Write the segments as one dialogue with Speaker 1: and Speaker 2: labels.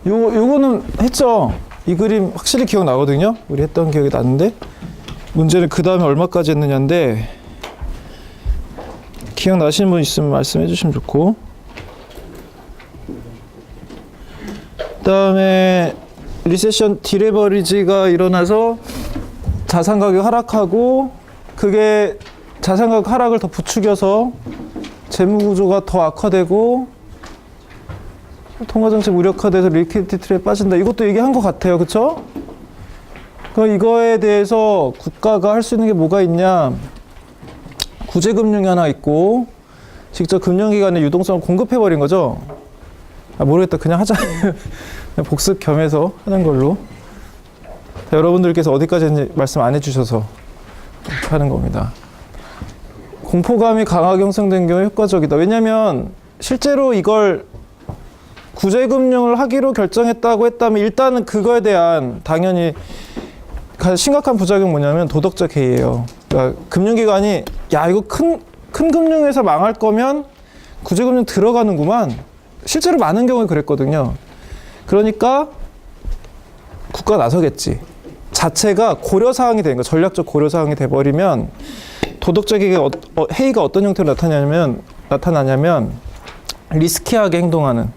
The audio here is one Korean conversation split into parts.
Speaker 1: 요거는 했죠. 이 그림 확실히 기억나거든요. 우리 했던 기억이 나는데 문제는 그 다음에 얼마까지 했느냐인데 기억나시는 분 있으면 말씀해 주시면 좋고, 그 다음에 리세션 디레버리지가 일어나서 자산 가격 하락하고 그게 자산 가격 하락을 더 부추겨서 재무 구조가 더 악화되고 통화 정책 무력화돼서 리퀴디티 트랩에 빠진다. 이것도 얘기한 것 같아요. 그쵸? 그럼 이거에 대해서 국가가 할 수 있는 게 뭐가 있냐? 구제금융이 하나 있고 직접 금융기관에 유동성을 공급해버린 거죠. 아, 모르겠다. 그냥 하자. 그냥 복습 겸해서 하는 걸로. 자, 여러분들께서 어디까지 했는지 말씀 안 해주셔서 하는 겁니다. 공포감이 강하게 형성된 경우에 효과적이다. 왜냐면 실제로 이걸 구제금융을 하기로 결정했다고 했다면 일단은 그거에 대한 당연히 가장 심각한 부작용 뭐냐면 도덕적 해이예요. 그러니까 금융기관이 야 이거 큰 금융회사 망할 거면 구제금융 들어가는구만. 실제로 많은 경우에 그랬거든요. 그러니까 국가가 나서겠지. 자체가 고려사항이 되는 거, 전략적 고려사항이 돼버리면 도덕적 해이가 어떤 형태로 나타나냐면 리스키하게 행동하는.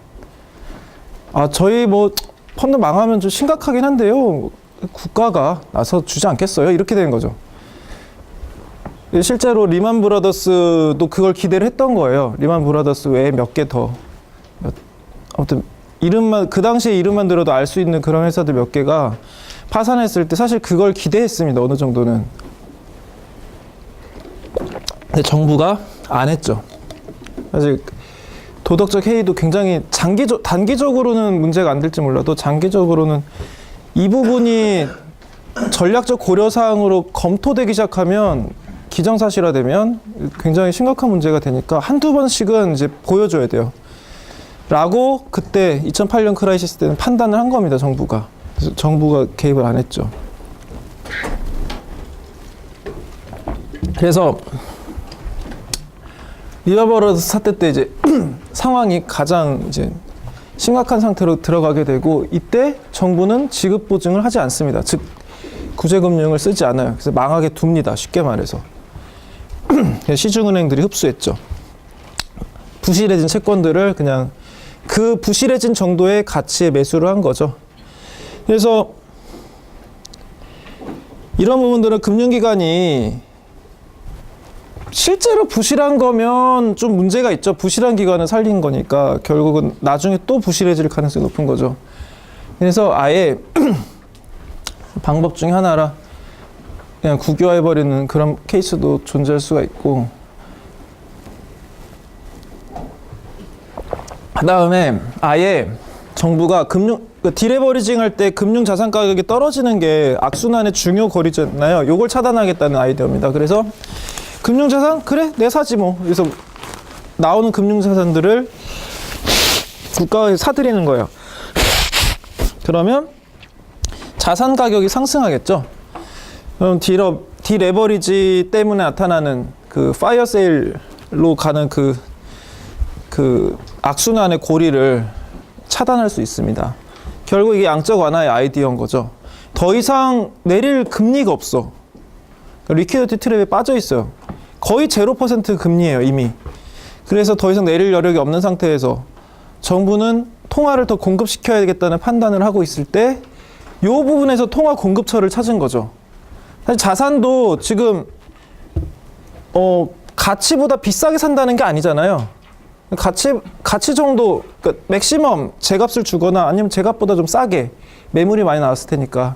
Speaker 1: 아, 저희 뭐 펀드 망하면 좀 심각하긴 한데요. 국가가 나서 주지 않겠어요? 이렇게 되는 거죠. 실제로 리만 브라더스도 그걸 기대를 했던 거예요. 리만 브라더스 외에 몇 개 더. 아무튼 이름만, 그 당시에 이름만 들어도 알 수 있는 그런 회사들 몇 개가 파산했을 때 사실 그걸 기대했습니다. 어느 정도는. 근데 정부가 안 했죠. 사실 도덕적 해이도 굉장히 단기적으로는 문제가 안 될지 몰라도 장기적으로는 이 부분이 전략적 고려사항으로 검토되기 시작하면 기정사실화되면 굉장히 심각한 문제가 되니까 한두 번씩은 이제 보여줘야 돼요. 라고 그때 2008년 크라이시스 때는 판단을 한 겁니다. 정부가. 그래서 정부가 개입을 안 했죠. 그래서 리만 브라더스 사태 때 이제 상황이 가장 이제 심각한 상태로 들어가게 되고 이때 정부는 지급 보증을 하지 않습니다. 즉 구제금융을 쓰지 않아요. 그래서 망하게 둡니다. 쉽게 말해서. 시중은행들이 흡수했죠. 부실해진 채권들을 그냥 그 부실해진 정도의 가치에 매수를 한 거죠. 그래서 이런 부분들은 금융기관이 실제로 부실한 거면 좀 문제가 있죠. 부실한 기관을 살린 거니까 결국은 나중에 또 부실해질 가능성이 높은 거죠. 그래서 아예 방법 중에 하나라 그냥 국유화해버리는 그런 케이스도 존재할 수가 있고, 그 다음에 아예 정부가 디레버리징 할 때 금융 자산 가격이 떨어지는 게 악순환의 중요 고리잖아요. 요걸 차단하겠다는 아이디어입니다. 그래서 금융자산? 그래, 내 사지 뭐. 그래서 나오는 금융자산들을 국가에 사들이는 거예요. 그러면 자산 가격이 상승하겠죠. 그럼 디레버리지 때문에 나타나는 그 파이어 세일로 가는 그 악순환의 고리를 차단할 수 있습니다. 결국 이게 양적 완화의 아이디어인 거죠. 더 이상 내릴 금리가 없어. 리퀴디티 트랩에 빠져 있어요. 거의 0% 금리예요, 이미. 그래서 더 이상 내릴 여력이 없는 상태에서 정부는 통화를 더 공급시켜야겠다는 판단을 하고 있을 때 이 부분에서 통화 공급처를 찾은 거죠. 사실 자산도 지금 가치보다 비싸게 산다는 게 아니잖아요. 가치 정도, 그러니까 맥시멈 제값을 주거나 아니면 제값보다 좀 싸게 매물이 많이 나왔을 테니까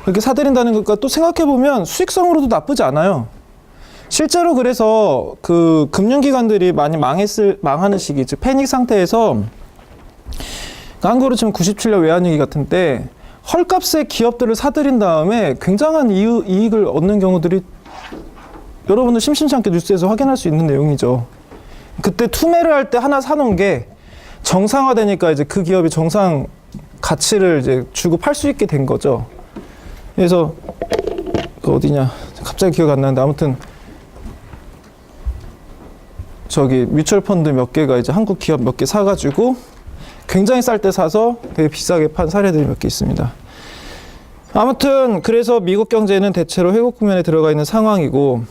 Speaker 1: 그렇게 사들인다는 것과 또 생각해보면 수익성으로도 나쁘지 않아요. 실제로 그래서 그 금융기관들이 많이 망하는 시기, 즉 패닉 상태에서 한국으로 치면 97년 외환위기 같은 때 헐값의 기업들을 사들인 다음에 굉장한 이익을 얻는 경우들이 여러분들 심심찮게 뉴스에서 확인할 수 있는 내용이죠. 그때 투매를 할 때 하나 사놓은 게 정상화되니까 이제 그 기업이 정상 가치를 이제 주고 팔 수 있게 된 거죠. 그래서 그 어디냐 갑자기 기억 안 나는데 아무튼 저기 뮤추얼 펀드 몇 개가 이제 한국 기업 몇 개 사가지고 굉장히 쌀 때 사서 되게 비싸게 판 사례들이 몇 개 있습니다. 아무튼 그래서 미국 경제는 대체로 회복 국면에 들어가 있는 상황이고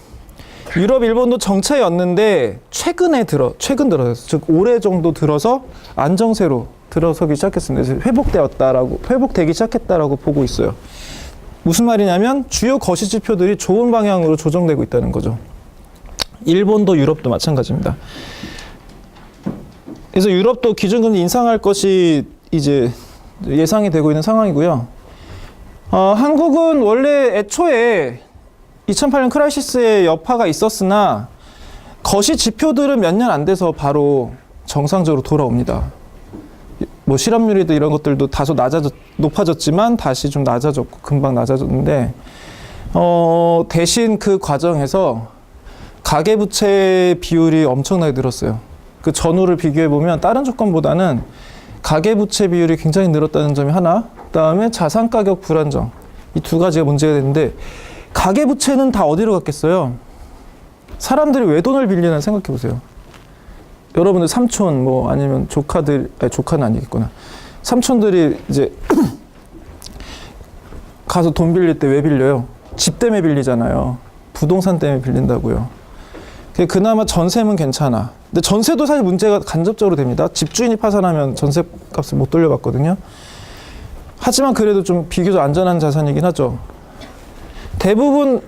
Speaker 1: 유럽, 일본도 정체였는데 최근 들어 즉 올해 정도 들어서 안정세로 들어서기 시작했습니다. 그래서 회복되기 시작했다라고 보고 있어요. 무슨 말이냐면 주요 거시 지표들이 좋은 방향으로 조정되고 있다는 거죠. 일본도 유럽도 마찬가지입니다. 그래서 유럽도 기준금리 인상할 것이 이제 예상이 되고 있는 상황이고요. 한국은 원래 애초에 2008년 크라이시스의 여파가 있었으나 거시 지표들은 몇 년 안 돼서 바로 정상적으로 돌아옵니다. 뭐 실업률이도 이런 것들도 다소 높아졌지만 다시 좀 낮아졌고 금방 낮아졌는데 대신 그 과정에서 가계부채 비율이 엄청나게 늘었어요. 그 전후를 비교해보면 다른 조건보다는 가계부채 비율이 굉장히 늘었다는 점이 하나, 그다음에 자산가격 불안정, 이 두 가지가 문제가 되는데 가계부채는 다 어디로 갔겠어요? 사람들이 왜 돈을 빌리나 생각해보세요. 여러분들 삼촌 뭐 아니면 조카들, 아니 조카는 아니겠구나. 삼촌들이 이제 가서 돈 빌릴 때 왜 빌려요? 집 때문에 빌리잖아요. 부동산 때문에 빌린다고요. 그나마 전세면 괜찮아. 근데 전세도 사실 문제가 간접적으로 됩니다. 집주인이 파산하면 전세값을 못 돌려받거든요. 하지만 그래도 좀 비교적 안전한 자산이긴 하죠. 대부분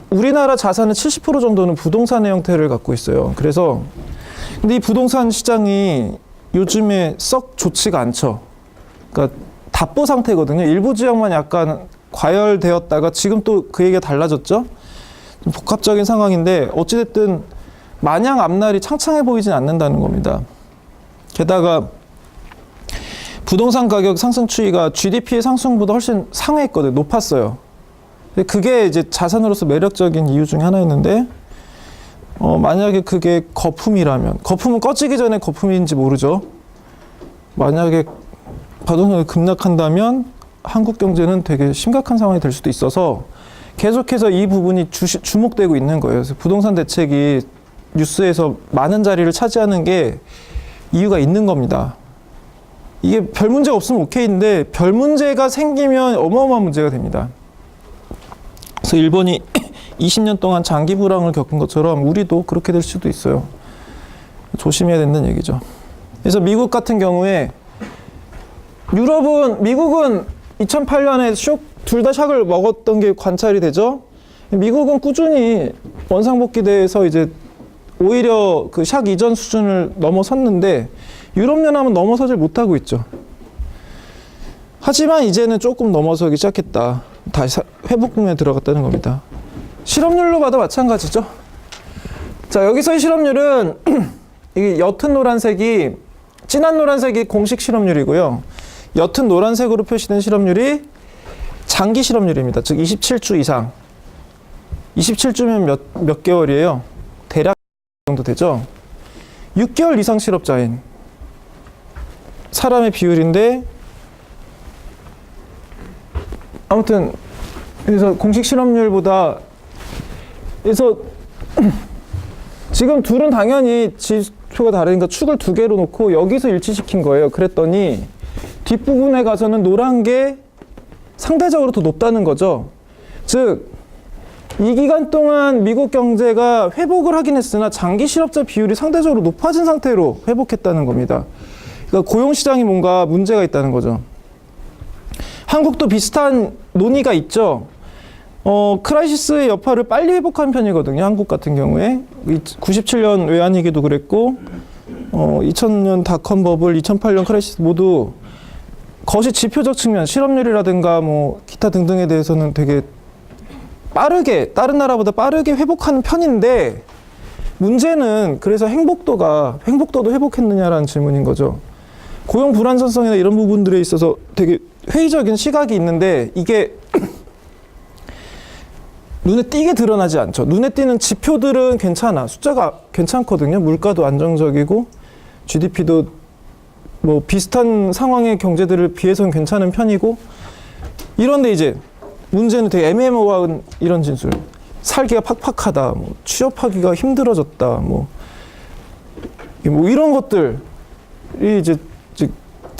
Speaker 1: 우리나라 자산의 70% 정도는 부동산의 형태를 갖고 있어요. 그래서 근데 이 부동산 시장이 요즘에 썩 좋지가 않죠. 그러니까 답보 상태거든요. 일부 지역만 약간 과열되었다가 지금 또 그 얘기가 달라졌죠. 좀 복합적인 상황인데 어찌됐든 마냥 앞날이 창창해 보이진 않는다는 겁니다. 게다가 부동산 가격 상승 추이가 GDP의 상승보다 훨씬 상회했거든요. 높았어요. 그게 이제 자산으로서 매력적인 이유 중에 하나였는데 만약에 그게 거품이라면, 거품은 꺼지기 전에 거품인지 모르죠. 만약에 부동산이 급락한다면 한국 경제는 되게 심각한 상황이 될 수도 있어서 계속해서 이 부분이 주목되고 있는 거예요. 그래서 부동산 대책이 뉴스에서 많은 자리를 차지하는 게 이유가 있는 겁니다. 이게 별 문제가 없으면 오케이인데 별 문제가 생기면 어마어마한 문제가 됩니다. 그래서 일본이 20년 동안 장기 불황을 겪은 것처럼 우리도 그렇게 될 수도 있어요. 조심해야 된다는 얘기죠. 그래서 미국 같은 경우에 미국은 2008년에 둘 다 샥을 먹었던 게 관찰이 되죠. 미국은 꾸준히 원상복귀돼서 이제 오히려 그 샥 이전 수준을 넘어섰는데 유럽연합은 넘어서질 못하고 있죠. 하지만 이제는 조금 넘어서기 시작했다. 다시 회복 국면에 들어갔다는 겁니다. 실업률로 봐도 마찬가지죠. 자, 여기서의 실업률은 이게 옅은 노란색이, 진한 노란색이 공식 실업률이고요. 옅은 노란색으로 표시된 실업률이 장기 실업률입니다. 즉 27주 이상. 27주면 몇 개월이에요? 대략 정도 되죠. 6개월 이상 실업자인 사람의 비율인데, 아무튼 그래서 공식 실업률보다, 그래서 지금 둘은 당연히 지표가 다르니까 축을 두 개로 놓고 여기서 일치시킨 거예요. 그랬더니 뒷부분에 가서는 노란 게 상대적으로 더 높다는 거죠. 즉, 이 기간 동안 미국 경제가 회복을 하긴 했으나 장기 실업자 비율이 상대적으로 높아진 상태로 회복했다는 겁니다. 그러니까 고용시장이 뭔가 문제가 있다는 거죠. 한국도 비슷한 논의가 있죠. 크라이시스의 여파를 빨리 회복한 편이거든요. 한국 같은 경우에 97년 외환위기도 그랬고 2000년 닷컴 버블, 2008년 크라이시스 모두 거시 지표적 측면, 실업률이라든가 뭐 기타 등등에 대해서는 되게 빠르게, 다른 나라보다 빠르게 회복하는 편인데, 문제는 그래서 행복도도 회복했느냐라는 질문인 거죠. 고용 불안정성이나 이런 부분들에 있어서 되게 회의적인 시각이 있는데 이게 눈에 띄게 드러나지 않죠. 눈에 띄는 지표들은 괜찮아. 숫자가 괜찮거든요. 물가도 안정적이고 GDP도 뭐 비슷한 상황의 경제들을 비해서는 괜찮은 편이고, 이런데 이제 문제는 되게 애매모호한 이런 진술. 살기가 팍팍하다, 뭐 취업하기가 힘들어졌다, 뭐 이런 것들이 이제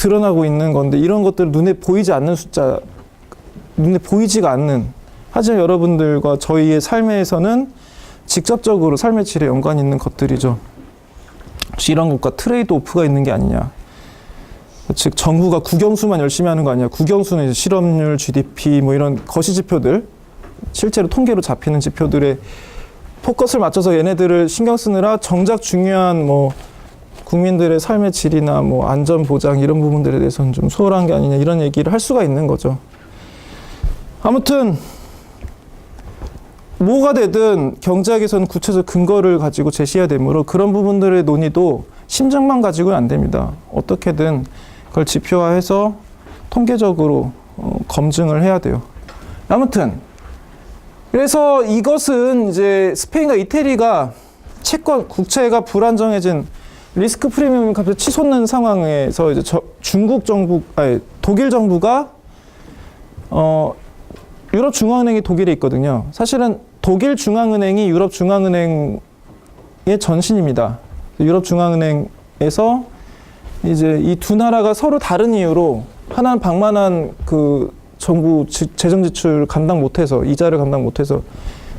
Speaker 1: 드러나고 있는 건데 이런 것들 눈에 보이지 않는 숫자, 눈에 보이지가 않는, 하지만 여러분들과 저희의 삶에서는 직접적으로 삶의 질에 연관이 있는 것들이죠. 혹시 이런 것과 트레이드 오프가 있는 게 아니냐. 즉 정부가 국영수만 열심히 하는 거 아니야. 국영수는 이제 실업률, GDP 뭐 이런 거시 지표들, 실제로 통계로 잡히는 지표들에 포커스를 맞춰서 얘네들을 신경 쓰느라 정작 중요한 뭐 국민들의 삶의 질이나 뭐 안전 보장 이런 부분들에 대해서는 좀 소홀한 게 아니냐, 이런 얘기를 할 수가 있는 거죠. 아무튼 뭐가 되든 경제학에서는 구체적 근거를 가지고 제시해야 되므로 그런 부분들의 논의도 심증만 가지고는 안 됩니다. 어떻게든 그걸 지표화해서 통계적으로 검증을 해야 돼요. 아무튼 그래서 이것은 이제 스페인과 이태리가 채권, 국채가 불안정해진 리스크 프리미엄이 갑자기 치솟는 상황에서 이제 중국 정부, 아니 독일 정부가 유럽 중앙은행이 독일에 있거든요. 사실은 독일 중앙은행이 유럽 중앙은행의 전신입니다. 유럽 중앙은행에서 이제 이 두 나라가 서로 다른 이유로, 하나는 방만한 그 정부 재정 지출 감당 못해서, 이자를 감당 못해서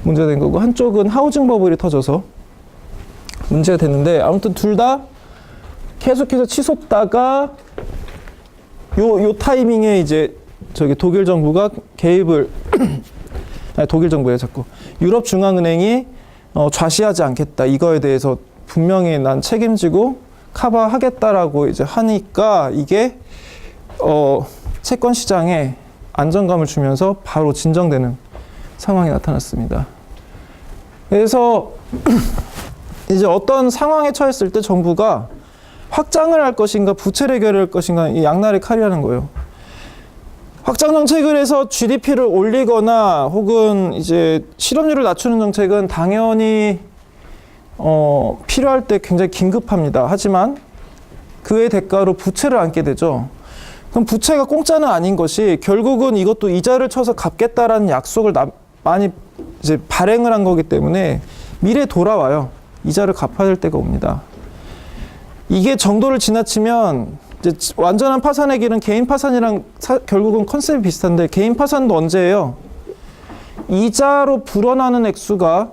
Speaker 1: 문제가 된 거고, 한쪽은 하우징 버블이 터져서 문제가 됐는데, 아무튼 둘 다 계속해서 치솟다가 요 타이밍에 이제 저기 독일 정부가 개입을 아니, 독일 정부에 자꾸 유럽 중앙은행이 좌시하지 않겠다, 이거에 대해서 분명히 난 책임지고 커버하겠다라고 이제 하니까 이게 채권 시장에 안정감을 주면서 바로 진정되는 상황이 나타났습니다. 그래서 이제 어떤 상황에 처했을 때 정부가 확장을 할 것인가 부채를 해결할 것인가, 이 양날의 칼이라는 거예요. 확장 정책을 해서 GDP를 올리거나 혹은 이제 실업률을 낮추는 정책은 당연히 필요할 때 굉장히 긴급합니다. 하지만 그의 대가로 부채를 안게 되죠. 그럼 부채가 공짜는 아닌 것이, 결국은 이것도 이자를 쳐서 갚겠다라는 약속을 많이 이제 발행을 한 거기 때문에 미래에 돌아와요. 이자를 갚아야 될 때가 옵니다. 이게 정도를 지나치면 이제 완전한 파산의 길은 개인 파산이랑 결국은 컨셉이 비슷한데, 개인 파산도 언제예요? 이자로 불어나는 액수가,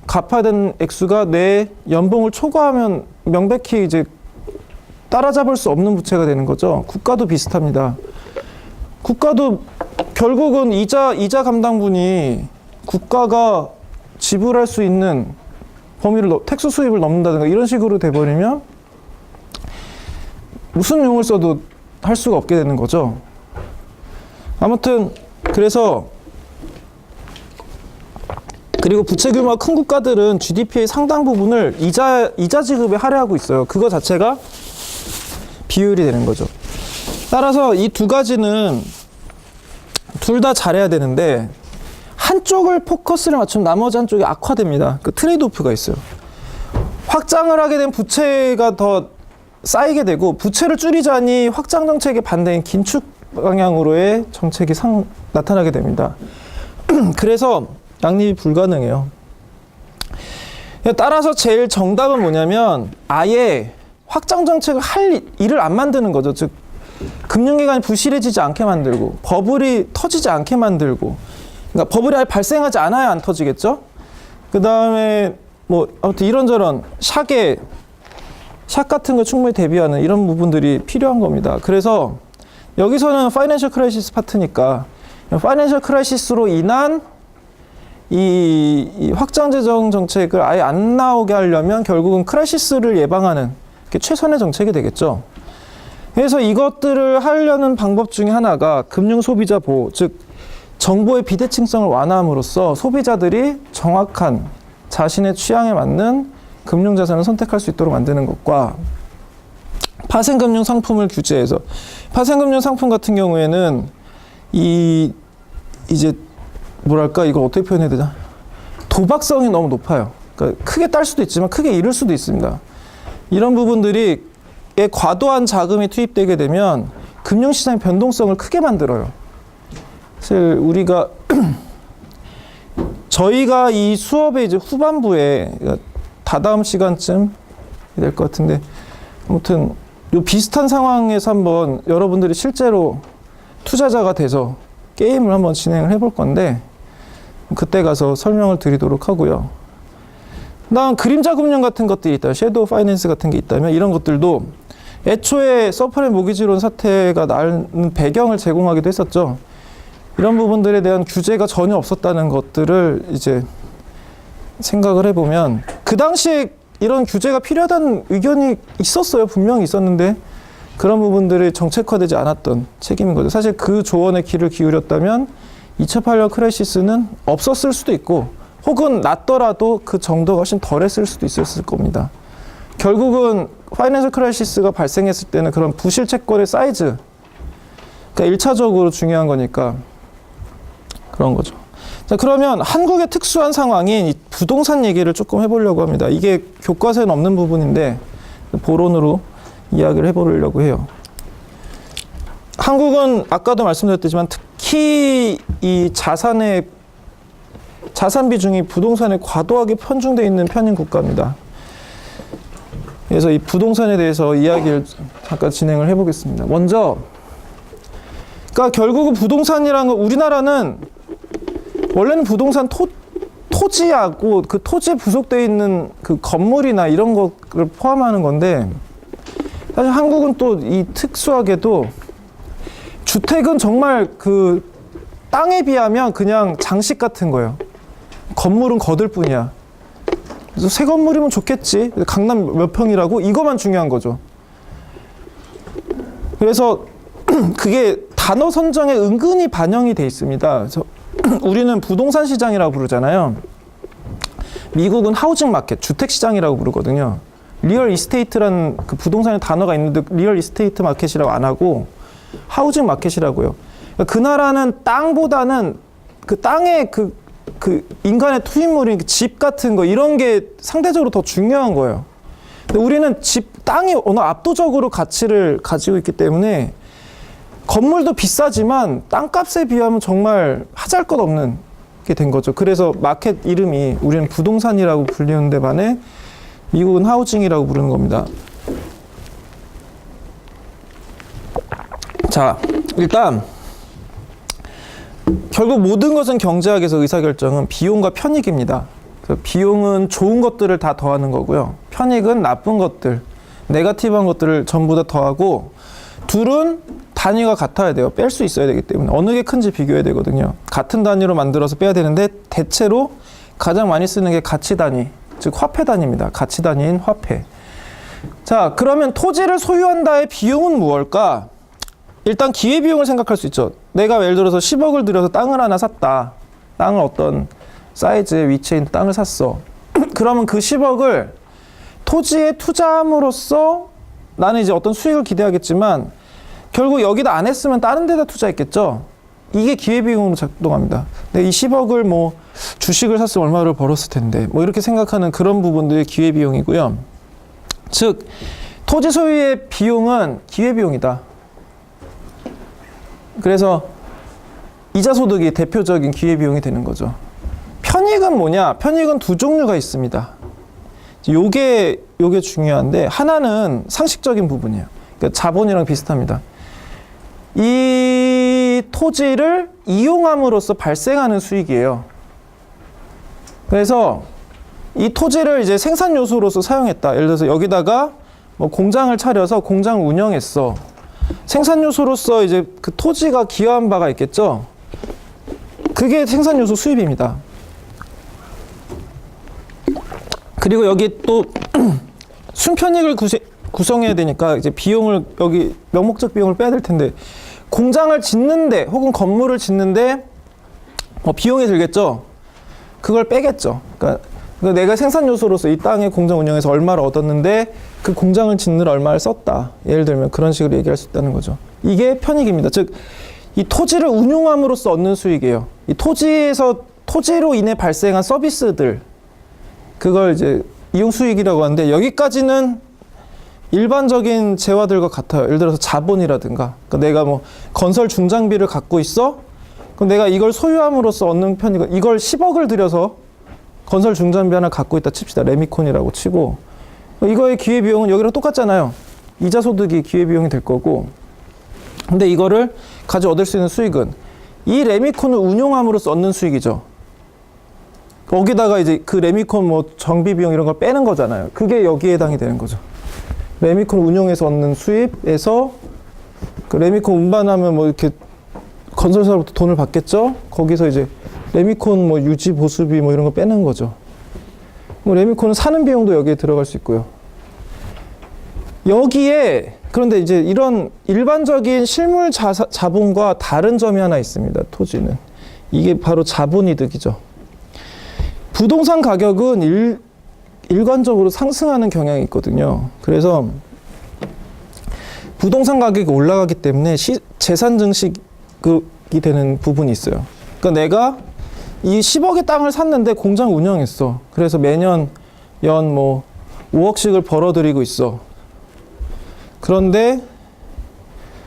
Speaker 1: 갚아야 되는 액수가 내 연봉을 초과하면 명백히 이제 따라잡을 수 없는 부채가 되는 거죠. 국가도 비슷합니다. 국가도 결국은 이자 감당분이 국가가 지불할 수 있는 범위를 텍스 수입을 넘는다든가 이런 식으로 돼버리면 무슨 용을 써도 할 수가 없게 되는 거죠. 아무튼 그래서, 그리고 부채 규모가 큰 국가들은 GDP의 상당 부분을 이자 지급에 할애하고 있어요. 그거 자체가 비율이 되는 거죠. 따라서 이 두 가지는 둘 다 잘해야 되는데, 한쪽을 포커스를 맞추면 나머지 한쪽이 악화됩니다. 그 트레이드 오프가 있어요. 확장을 하게 된 부채가 더 쌓이게 되고, 부채를 줄이자니 확장 정책의 반대인 긴축 방향으로의 정책이 나타나게 됩니다. 그래서 양립이 불가능해요. 따라서 제일 정답은 뭐냐면, 아예 확장 정책을 할 일을 안 만드는 거죠. 즉 금융기관이 부실해지지 않게 만들고, 버블이 터지지 않게 만들고, 그러니까 버블이 아예 발생하지 않아야 안 터지겠죠. 그 다음에 뭐 아무튼 이런저런 샥 같은 거 충분히 대비하는 이런 부분들이 필요한 겁니다. 그래서 여기서는 파이낸셜 크라이시스 파트니까, 파이낸셜 크라이시스로 인한 이 확장 재정 정책을 아예 안 나오게 하려면 결국은 크라이시스를 예방하는 게 최선의 정책이 되겠죠. 그래서 이것들을 하려는 방법 중에 하나가 금융 소비자 보호, 즉 정보의 비대칭성을 완화함으로써 소비자들이 정확한 자신의 취향에 맞는 금융자산을 선택할 수 있도록 만드는 것과, 파생금융 상품을 규제해서, 파생금융 상품 같은 경우에는 이제 뭐랄까, 이걸 어떻게 표현해야 되나, 도박성이 너무 높아요. 그러니까 크게 딸 수도 있지만 크게 잃을 수도 있습니다. 이런 부분들이 과도한 자금이 투입되게 되면 금융시장의 변동성을 크게 만들어요. 사실 저희가 이 수업의 이제 후반부에, 다다음 시간쯤 될 것 같은데, 아무튼 요 비슷한 상황에서 한번 여러분들이 실제로 투자자가 돼서 게임을 한번 진행을 해볼 건데 그때 가서 설명을 드리도록 하고요. 난 그림자 금융 같은 것들이 있다, 섀도우 파이낸스 같은 게 있다면 이런 것들도 애초에 서프라임 모기지론 사태가 나는 배경을 제공하기도 했었죠. 이런 부분들에 대한 규제가 전혀 없었다는 것들을 이제 생각을 해보면 그 당시에 이런 규제가 필요하다는 의견이 있었어요. 분명히 있었는데 그런 부분들이 정책화되지 않았던 책임인 거죠. 사실 그 조언에 귀를 기울였다면 2008년 크라이시스는 없었을 수도 있고 혹은 났더라도 그 정도가 훨씬 덜했을 수도 있었을 겁니다. 결국은 파이낸셜 크라이시스가 발생했을 때는 그런 부실 채권의 사이즈, 그러니까 1차적으로 중요한 거니까 그런 거죠. 자, 그러면 한국의 특수한 상황인 이 부동산 얘기를 조금 해보려고 합니다. 이게 교과서에는 없는 부분인데 보론으로 이야기를 해보려고 해요. 한국은 아까도 말씀드렸지만 특히 이 자산 비중이 부동산에 과도하게 편중되어 있는 편인 국가입니다. 그래서 이 부동산에 대해서 이야기를 잠깐 진행을 해보겠습니다. 먼저, 그러니까 결국은 부동산이라는 건 우리나라는 원래는 부동산 토지하고 그 토지에 부속되어 있는 그 건물이나 이런 것을 포함하는 건데 사실 한국은 또 이 특수하게도 주택은 정말 그 땅에 비하면 그냥 장식 같은 거예요. 건물은 거들 뿐이야. 그래서 새 건물이면 좋겠지. 강남 몇 평이라고? 이거만 중요한 거죠. 그래서 그게 단어 선정에 은근히 반영이 돼 있습니다. 그래서 우리는 부동산 시장이라고 부르잖아요. 미국은 하우징 마켓, 주택 시장이라고 부르거든요. 리얼 이스테이트라는 그 부동산의 단어가 있는데 리얼 이스테이트 마켓이라고 안 하고 하우징 마켓이라고요. 그 나라는 땅보다는 그 땅에 그 인간의 투입물인 집 같은 거 이런 게 상대적으로 더 중요한 거예요. 근데 우리는 땅이 어느 압도적으로 가치를 가지고 있기 때문에 건물도 비싸지만 땅값에 비하면 정말 하잘것없는 게 된 거죠. 그래서 마켓 이름이 우리는 부동산이라고 불리는 데 반해 미국은 하우징이라고 부르는 겁니다. 자, 일단 결국 모든 것은 경제학에서 의사결정은 비용과 편익입니다. 비용은 좋은 것들을 다 더하는 거고요. 편익은 나쁜 것들, 네거티브한 것들을 전부 다 더하고 둘은 단위가 같아야 돼요. 뺄 수 있어야 되기 때문에 어느 게 큰지 비교해야 되거든요. 같은 단위로 만들어서 빼야 되는데 대체로 가장 많이 쓰는 게 가치 단위, 즉 화폐 단위입니다. 가치 단위인 화폐. 자, 그러면 토지를 소유한다의 비용은 무엇일까? 일단 기회비용을 생각할 수 있죠. 내가 예를 들어서 10억을 들여서 땅을 하나 샀다. 땅을 어떤 사이즈의 위치에 있는 땅을 샀어. 그러면 그 10억을 토지에 투자함으로써 나는 이제 어떤 수익을 기대하겠지만 결국 여기다 안 했으면 다른 데다 투자했겠죠. 이게 기회비용으로 작동합니다. 근데 이 10억을 뭐 주식을 샀으면 얼마를 벌었을 텐데 뭐 이렇게 생각하는 그런 부분들이 기회비용이고요. 즉 토지 소유의 비용은 기회비용이다. 그래서 이자소득이 대표적인 기회비용이 되는 거죠. 편익은 뭐냐? 편익은 두 종류가 있습니다. 요게 중요한데 하나는 상식적인 부분이에요. 그러니까 자본이랑 비슷합니다. 이 토지를 이용함으로써 발생하는 수익이에요. 그래서 이 토지를 이제 생산 요소로서 사용했다. 예를 들어서 여기다가 뭐 공장을 차려서 공장을 운영했어. 생산 요소로서 이제 그 토지가 기여한 바가 있겠죠. 그게 생산 요소 수입입니다. 그리고 여기 또 순편익을 구성해야 되니까 이제 비용을 여기 명목적 비용을 빼야 될 텐데 공장을 짓는데 혹은 건물을 짓는데 비용이 들겠죠. 그걸 빼겠죠. 그러니까 내가 생산 요소로서 이 땅의 공장 운영에서 얼마를 얻었는데 그 공장을 짓느라 얼마를 썼다. 예를 들면 그런 식으로 얘기할 수 있다는 거죠. 이게 편익입니다. 즉 이 토지를 운용함으로써 얻는 수익이에요. 이 토지로 인해 발생한 서비스들 그걸 이제 이용 수익이라고 하는데 여기까지는 일반적인 재화들과 같아요. 예를 들어서 자본이라든가 그러니까 내가 뭐 건설 중장비를 갖고 있어? 그럼 내가 이걸 소유함으로써 얻는 편이고 이걸 10억을 들여서 건설 중장비 하나 갖고 있다 칩시다. 레미콘이라고 치고 이거의 기회비용은 여기랑 똑같잖아요. 이자 소득이 기회비용이 될 거고, 근데 이거를 가지고 얻을 수 있는 수익은 이 레미콘을 운용함으로써 얻는 수익이죠. 거기다가 이제 그 레미콘 뭐 정비 비용 이런 걸 빼는 거잖아요. 그게 여기에 해당이 되는 거죠. 레미콘 운용해서 얻는 수입에서 그 레미콘 운반하면 뭐 이렇게 건설사로부터 돈을 받겠죠. 거기서 이제 레미콘 뭐 유지 보수비 뭐 이런 거 빼는 거죠. 뭐 레미콘은 사는 비용도 여기에 들어갈 수 있고요. 여기에 그런데 이제 이런 일반적인 실물 자본과 다른 점이 하나 있습니다. 토지는 이게 바로 자본이득이죠. 부동산 가격은 일관적으로 상승하는 경향이 있거든요. 그래서 부동산 가격이 올라가기 때문에 재산 증식이 되는 부분이 있어요. 그러니까 내가 이 10억의 땅을 샀는데 공장 운영했어. 그래서 매년 연 뭐 5억씩을 벌어들이고 있어. 그런데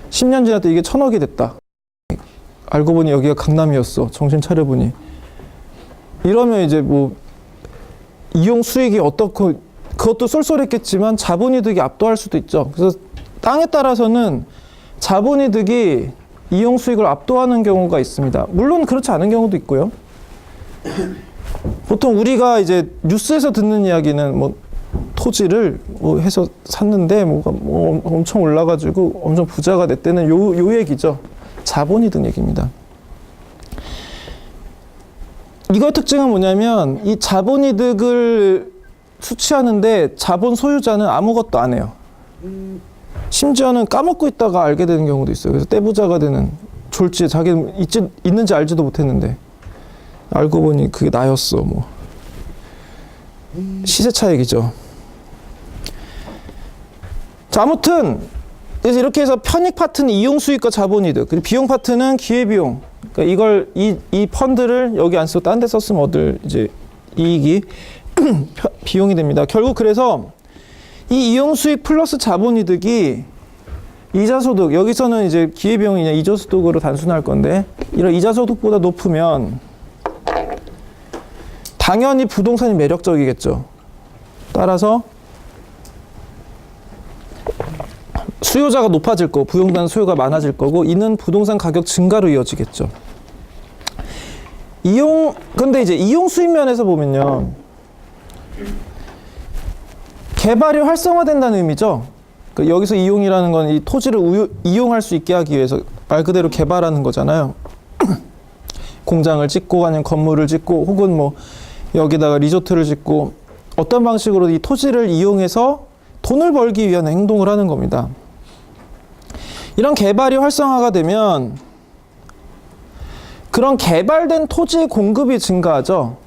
Speaker 1: 10년 지났더니 이게 1000억이 됐다. 알고 보니 여기가 강남이었어. 정신 차려보니. 이러면 이제 뭐 이용 수익이 어떻고 그것도 쏠쏠했겠지만 자본이득이 압도할 수도 있죠. 그래서 땅에 따라서는 자본이득이 이용 수익을 압도하는 경우가 있습니다. 물론 그렇지 않은 경우도 있고요. 보통 우리가 이제 뉴스에서 듣는 이야기는 뭐 토지를 뭐 해서 샀는데 뭐가 뭐 엄청 올라가지고 엄청 부자가 됐다는 요 얘기죠. 자본이득 얘기입니다. 이거의 특징은 뭐냐면 이 자본이득을 수취하는데 자본 소유자는 아무것도 안 해요. 심지어는 까먹고 있다가 알게 되는 경우도 있어요. 그래서 떼부자가 되는, 졸지에 자기는 있는지 알지도 못했는데 알고 보니 그게 나였어. 뭐 시세 차익이죠. 자, 아무튼 그래서 이렇게 해서 편익 파트는 이용 수익과 자본이득, 그리고 비용 파트는 기회비용. 그러니까 이걸 이 펀드를 여기 안 쓰고 딴 데 썼으면 얻을 이제 이익이 비용이 됩니다. 결국 그래서 이 이용 수익 플러스 자본이득이 이자 소득, 여기서는 이제 기회비용이냐 이자 소득으로 단순할 건데, 이런 이자 소득보다 높으면 당연히 부동산이 매력적이겠죠. 따라서 수요자가 높아질 거고 부동산 수요가 많아질 거고, 이는 부동산 가격 증가로 이어지겠죠. 근데 이제 이용 수익 면에서 보면요, 개발이 활성화된다는 의미죠. 그러니까 여기서 이용이라는 건 이 토지를 이용할 수 있게 하기 위해서 말 그대로 개발하는 거잖아요. 공장을 짓고 아니면 건물을 짓고 혹은 뭐 여기다가 리조트를 짓고 어떤 방식으로 이 토지를 이용해서 돈을 벌기 위한 행동을 하는 겁니다. 이런 개발이 활성화가 되면 그런 개발된 토지의 공급이 증가하죠.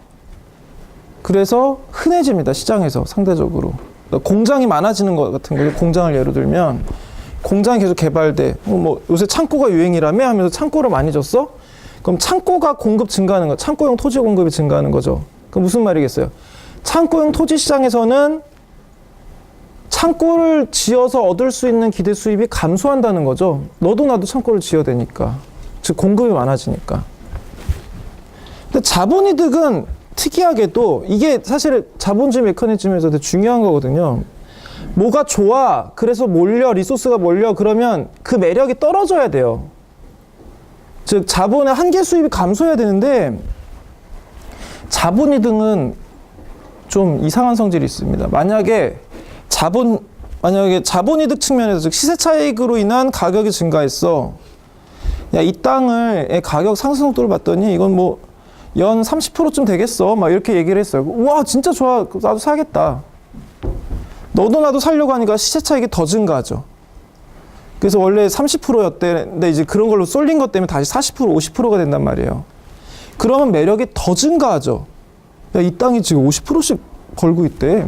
Speaker 1: 그래서 흔해집니다. 시장에서 상대적으로. 그러니까 공장이 많아지는 것 같은 거예요. 공장을 예로 들면 공장이 계속 개발돼. 뭐 요새 창고가 유행이라며 하면서 창고를 많이 줬어? 그럼 창고가 공급 증가하는 거, 창고용 토지 공급이 증가하는 거죠. 그럼 무슨 말이겠어요? 창고용 토지 시장에서는 창고를 지어서 얻을 수 있는 기대 수입이 감소한다는 거죠. 너도 나도 창고를 지어야 되니까. 즉 공급이 많아지니까. 근데 자본이득은 특이하게도 이게 사실 자본주의 메커니즘에서 되게 중요한 거거든요. 뭐가 좋아, 그래서 몰려, 리소스가 몰려, 그러면 그 매력이 떨어져야 돼요. 즉 자본의 한계 수입이 감소해야 되는데 자본이득은 좀 이상한 성질이 있습니다. 만약에 자본이득 측면에서, 즉 시세 차익으로 인한 가격이 증가했어. 야, 이 땅의 가격 상승 속도를 봤더니 이건 뭐 연 30%쯤 되겠어. 막 이렇게 얘기를 했어요. 와, 진짜 좋아. 나도 사겠다. 너도 나도 살려고 하니까 시세 차익이 더 증가하죠. 그래서 원래 30%였대. 이제 그런 걸로 쏠린 것 때문에 다시 40%, 50%가 된단 말이에요. 그러면 매력이 더 증가하죠. 야, 이 땅이 지금 50%씩 벌고 있대.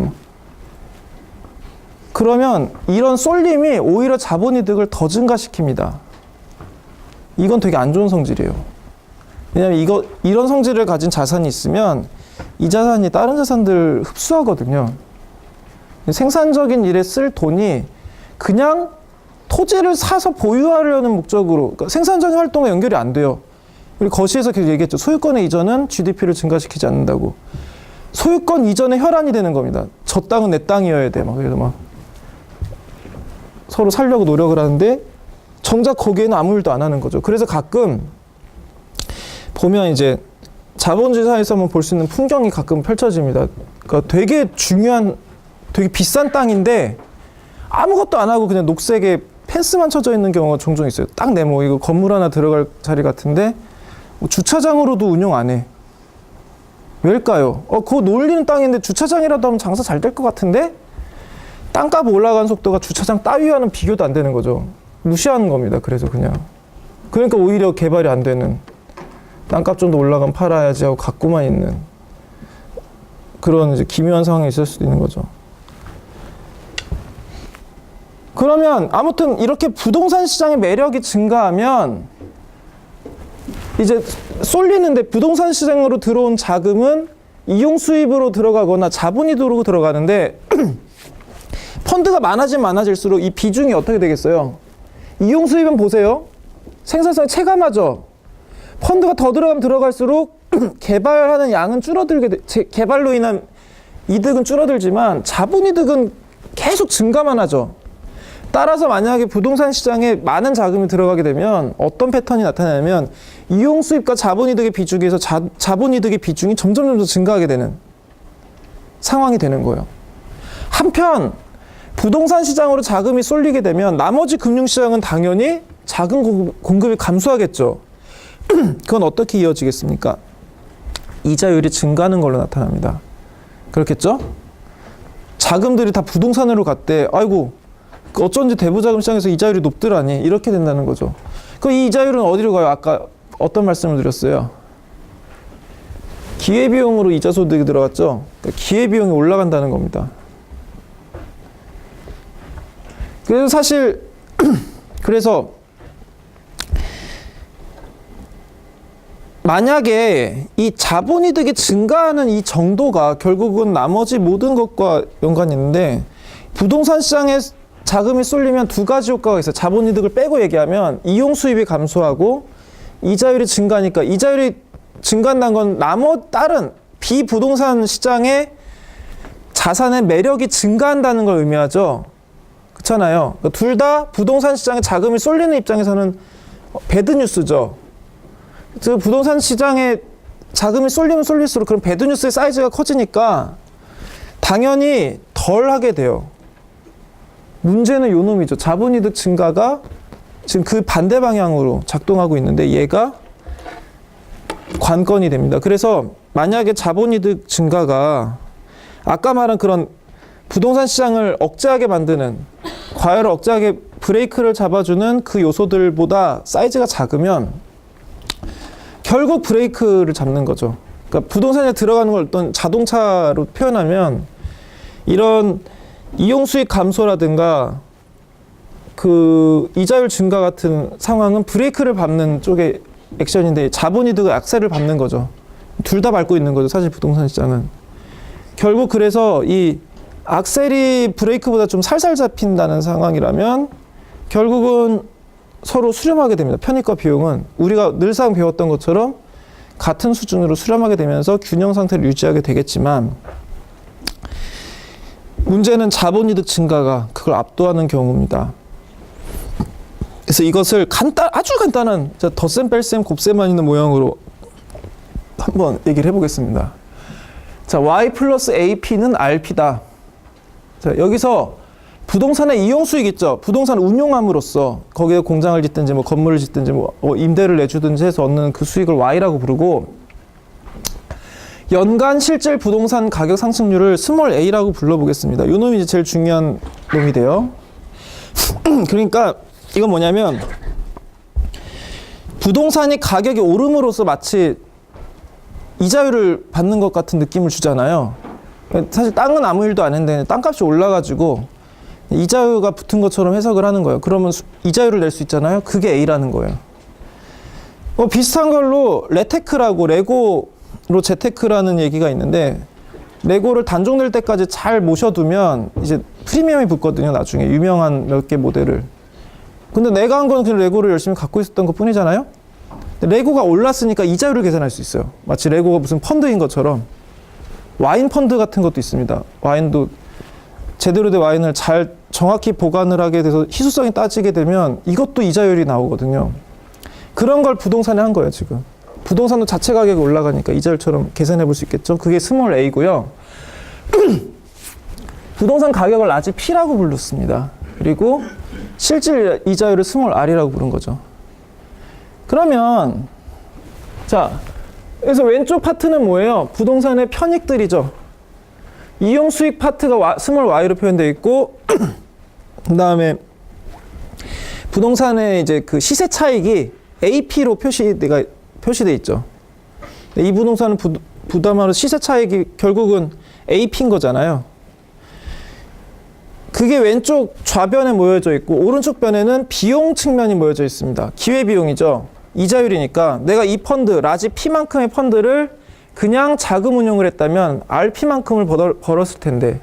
Speaker 1: 그러면 이런 쏠림이 오히려 자본이득을 더 증가시킵니다. 이건 되게 안 좋은 성질이에요. 왜냐하면 이런 성질을 가진 자산이 있으면 이 자산이 다른 자산들 흡수하거든요. 생산적인 일에 쓸 돈이 그냥 토지를 사서 보유하려는 목적으로, 그러니까 생산적인 활동과 연결이 안 돼요. 우리 거시에서 계속 얘기했죠. 소유권의 이전은 GDP를 증가시키지 않는다고. 소유권 이전에 혈안이 되는 겁니다. 저 땅은 내 땅이어야 돼. 그래서 서로 살려고 노력을 하는데 정작 거기에는 아무 일도 안 하는 거죠. 그래서 가끔 보면 이제 자본주의 사회에서 한번 볼 수 있는 풍경이 가끔 펼쳐집니다. 그러니까 되게 중요한, 되게 비싼 땅인데 아무것도 안 하고 그냥 녹색에 펜스만 쳐져 있는 경우가 종종 있어요. 딱 네모, 이거 건물 하나 들어갈 자리 같은데 뭐 주차장으로도 운영 안 해. 왜일까요? 그거 놀리는 땅인데 주차장이라도 하면 장사 잘 될 것 같은데 땅값 올라가는 속도가 주차장 따위와는 비교도 안 되는 거죠. 무시하는 겁니다. 그래서 그냥. 그러니까 오히려 개발이 안 되는, 땅값 좀 더 올라가면 팔아야지 하고 갖고만 있는 그런 이제 기묘한 상황이 있을 수도 있는 거죠. 그러면 아무튼 이렇게 부동산 시장의 매력이 증가하면 이제 쏠리는데, 부동산 시장으로 들어온 자금은 이용 수입으로 들어가거나 자본이득으로 들어가는데 펀드가 많아질수록 이 비중이 어떻게 되겠어요? 이용 수입은 보세요. 생산성이 체감하죠. 펀드가 더 들어가면 들어갈수록 개발하는 양은 개발로 인한 이득은 줄어들지만 자본이득은 계속 증가만 하죠. 따라서 만약에 부동산 시장에 많은 자금이 들어가게 되면 어떤 패턴이 나타나냐면 이용 수입과 자본이득의 비중에서 자본이득의 비중이 점점 증가하게 되는 상황이 되는 거예요. 한편 부동산 시장으로 자금이 쏠리게 되면 나머지 금융시장은 당연히 자금 공급이 감소하겠죠. 그건 어떻게 이어지겠습니까? 이자율이 증가하는 걸로 나타납니다. 그렇겠죠? 자금들이 다 부동산으로 갔대. 아이고, 어쩐지 대부자금 시장에서 이자율이 높더라니. 이렇게 된다는 거죠. 그럼 이 이자율은 어디로 가요? 아까 어떤 말씀을 드렸어요? 기회비용으로 이자 소득이 들어갔죠? 그러니까 기회비용이 올라간다는 겁니다. 그래서 사실 그래서 만약에 이 자본이득이 증가하는 이 정도가 결국은 나머지 모든 것과 연관이 있는데, 부동산 시장에 자금이 쏠리면 두 가지 효과가 있어요. 자본이득을 빼고 얘기하면 이용 수입이 감소하고 이자율이 증가하니까, 이자율이 증가한다는 건 다른 비부동산 시장의 자산의 매력이 증가한다는 걸 의미하죠. 그렇잖아요. 그러니까 둘 다 부동산 시장에 자금이 쏠리는 입장에서는 배드뉴스죠. 그 부동산 시장에 자금이 쏠리면 쏠릴수록 그런 배드뉴스의 사이즈가 커지니까 당연히 덜 하게 돼요. 문제는 요 놈이죠. 자본이득 증가가 지금 그 반대 방향으로 작동하고 있는데 얘가 관건이 됩니다. 그래서 만약에 자본이득 증가가 아까 말한 그런 부동산 시장을 억제하게 만드는, 과열을 억제하게 브레이크를 잡아주는 그 요소들보다 사이즈가 작으면 결국 브레이크를 잡는 거죠. 그러니까 부동산에 들어가는 걸 어떤 자동차로 표현하면 이런 이용 수익 감소라든가 그 이자율 증가 같은 상황은 브레이크를 밟는 쪽의 액션인데 자본이득은 악셀을 밟는 거죠. 둘 다 밟고 있는 거죠. 사실 부동산 시장은. 결국 그래서 이 악셀이 브레이크보다 좀 살살 잡힌다는 상황이라면 결국은 서로 수렴하게 됩니다. 편익과 비용은 우리가 늘상 배웠던 것처럼 같은 수준으로 수렴하게 되면서 균형 상태를 유지하게 되겠지만, 문제는 자본이득 증가가 그걸 압도하는 경우입니다. 그래서 이것을 아주 간단한 덧셈, 뺄셈, 곱셈만 있는 모양으로 한번 얘기를 해보겠습니다. 자, Y 플러스 AP는 RP다. 자, 여기서 부동산의 이용 수익 있죠. 부동산 운용함으로써 거기에 공장을 짓든지 뭐 건물을 짓든지 뭐 임대를 내주든지 해서 얻는 그 수익을 Y라고 부르고, 연간 실질 부동산 가격 상승률을 스몰 a라고 불러보겠습니다. 요 놈이 이제 제일 중요한 놈이 돼요. 그러니까 이건 뭐냐면 부동산이 가격이 오름으로써 마치 이자율을 받는 것 같은 느낌을 주잖아요. 사실 땅은 아무 일도 안 했는데 땅값이 올라가지고 이자율가 붙은 것처럼 해석을 하는 거예요. 그러면 이자율을 낼 수 있잖아요. 그게 A라는 거예요. 비슷한 걸로 레테크라고, 레고로 재테크라는 얘기가 있는데, 레고를 단종될 때까지 잘 모셔두면 이제 프리미엄이 붙거든요. 나중에 유명한 몇 개 모델을. 근데 내가 한 건 그냥 레고를 열심히 갖고 있었던 것 뿐이잖아요. 레고가 올랐으니까 이자율을 계산할 수 있어요. 마치 레고가 무슨 펀드인 것처럼. 와인 펀드 같은 것도 있습니다. 와인도 제대로 된 와인을 잘 정확히 보관을 하게 돼서 희소성이 따지게 되면 이것도 이자율이 나오거든요. 그런 걸 부동산에 한 거예요, 지금. 부동산도 자체 가격이 올라가니까 이자율처럼 계산해 볼 수 있겠죠. 그게 스몰 a고요. 부동산 가격을 라지 P라고 불렀습니다. 그리고 실질 이자율을 스몰 r이라고 부른 거죠. 그러면 자, 그래서 왼쪽 파트는 뭐예요? 부동산의 편익들이죠. 이용 수익 파트가 스몰 y로 표현되어 있고 그 다음에 부동산의 이제 그 시세 차익이 AP로 표시되어 있죠. 이 부동산은 부담하는 시세 차익이 결국은 AP인 거잖아요. 그게 왼쪽 좌변에 모여져 있고 오른쪽 변에는 비용 측면이 모여져 있습니다. 기회비용이죠. 이자율이니까 내가 이 펀드, 라지 P만큼의 펀드를 그냥 자금 운용을 했다면 RP만큼을 벌었을 텐데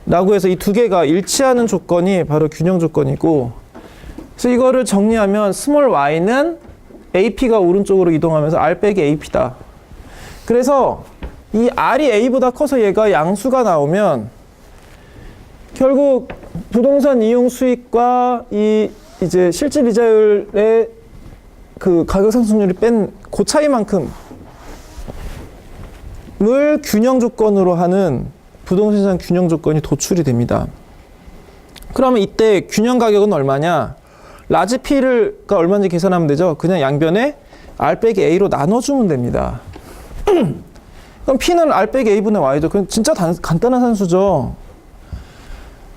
Speaker 1: 라고 해서 이 두 개가 일치하는 조건이 바로 균형 조건이고, 그래서 이거를 정리하면 스몰 y는 AP가 오른쪽으로 이동하면서 R 빼기 AP다. 그래서 이 R이 A보다 커서 얘가 양수가 나오면 결국 부동산 이용 수익과 이 이제 실질 이자율의 그 가격 상승률이 뺀 그 차이만큼을 균형 조건으로 하는 부동산 시장 균형 조건이 도출이 됩니다. 그러면 이때 균형 가격은 얼마냐? 라지 P가 얼마인지 계산하면 되죠. 그냥 양변에 R 빼기 A로 나눠주면 됩니다. 그럼 P는 R 빼기 A분의 Y죠. 그럼 진짜 간단한 산수죠.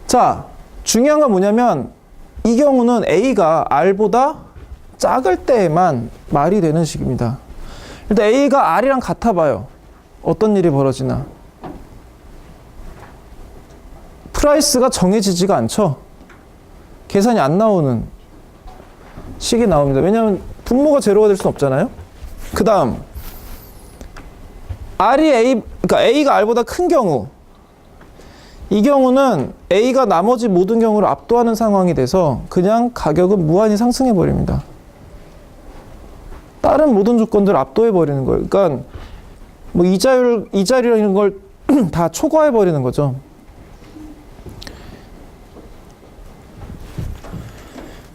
Speaker 1: 자, 중요한 건 뭐냐면 이 경우는 A가 R보다 작을 때에만 말이 되는 식입니다. 일단 A가 R이랑 같아 봐요. 어떤 일이 벌어지나. 프라이스가 정해지지가 않죠. 계산이 안 나오는 식이 나옵니다. 왜냐하면 분모가 제로가 될 수는 없잖아요. 그 다음 그러니까 A가 R보다 큰 경우, 이 경우는 A가 나머지 모든 경우를 압도하는 상황이 돼서 그냥 가격은 무한히 상승해 버립니다. 다른 모든 조건들을 압도해 버리는 거예요. 그러니까 뭐 이자율이라는 걸 다 초과해 버리는 거죠.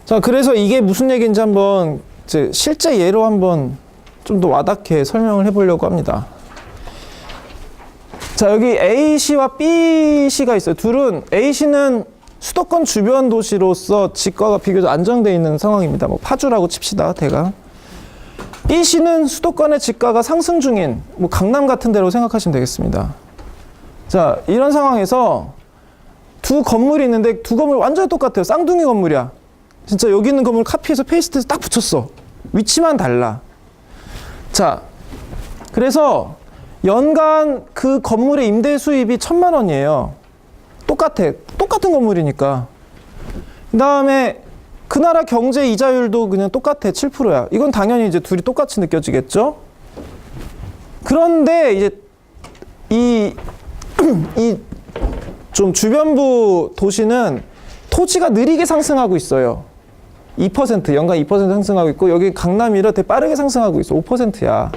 Speaker 1: 자, 그래서 이게 무슨 얘기인지 한번 이제 실제 예로 한번 좀 더 와닿게 설명을 해보려고 합니다. 자, 여기 A시와 B시가 있어요. 둘은 A시는 수도권 주변 도시로서 지가가 비교적 안정되어 있는 상황입니다. 뭐 파주라고 칩시다, 대강. B시는 수도권의 지가가 상승 중인 뭐 강남 같은 데로 생각하시면 되겠습니다. 자, 이런 상황에서 두 건물이 있는데 두 건물 완전히 똑같아요. 쌍둥이 건물이야. 진짜 여기 있는 건물 카피해서 페이스트해서 딱 붙였어. 위치만 달라. 자, 그래서 연간 그 건물의 임대 수입이 1,000만 원이에요. 똑같은 건물이니까. 그 다음에 그 나라 경제 이자율도 그냥 똑같아. 7%야. 이건 당연히 이제 둘이 똑같이 느껴지겠죠? 그런데 이제 이 좀 주변부 도시는 토지가 느리게 상승하고 있어요. 2%, 연간 2% 상승하고 있고, 여기 강남이라 되게 빠르게 상승하고 있어. 5%야.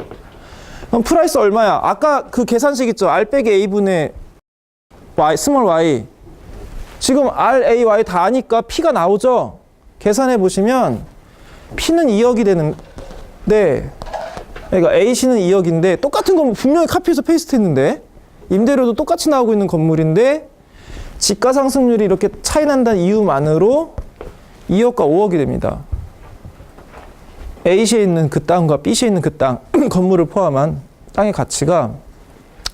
Speaker 1: 그럼 프라이스 얼마야? 아까 그 계산식 있죠? R 빼기 A분의 Y, 스몰 y. 지금 R, A, Y 다 아니까 P가 나오죠? 계산해 보시면 P는 2억이 되는데, 그러니까 A씨는 2억인데 똑같은 건 분명히 카피해서 페이스트 했는데 임대료도 똑같이 나오고 있는 건물인데 지가 상승률이 이렇게 차이 난다는 이유만으로 2억과 5억이 됩니다. A시에 있는 그 땅과 B시에 있는 그 땅, 건물을 포함한 땅의 가치가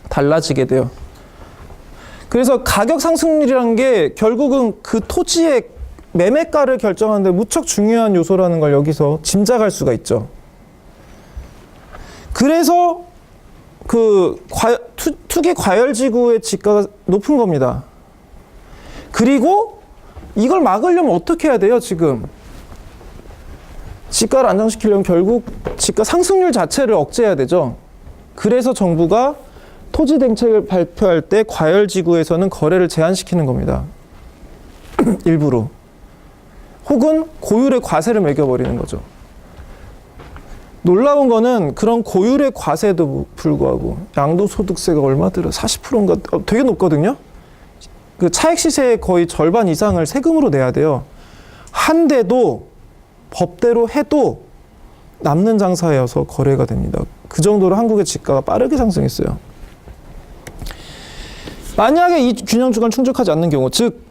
Speaker 1: 달라지게 돼요. 그래서 가격 상승률이라는 게 결국은 그 토지의 매매가를 결정하는데 무척 중요한 요소라는 걸 여기서 짐작할 수가 있죠. 그래서 그 투기 과열지구의 지가가 높은 겁니다. 그리고 이걸 막으려면 어떻게 해야 돼요, 지금? 지가를 안정시키려면 결국 지가 상승률 자체를 억제해야 되죠. 그래서 정부가 토지 정책을 발표할 때 과열지구에서는 거래를 제한시키는 겁니다. 일부러. 혹은 고율의 과세를 매겨버리는 거죠. 놀라운 거는 그런 고율의 과세도 불구하고 양도소득세가 얼마 들어? 40%인가? 되게 높거든요. 그 차액 시세의 거의 절반 이상을 세금으로 내야 돼요. 한데도 법대로 해도 남는 장사여서 거래가 됩니다. 그 정도로 한국의 지가가 빠르게 상승했어요. 만약에 이 균형주가를 충족하지 않는 경우, 즉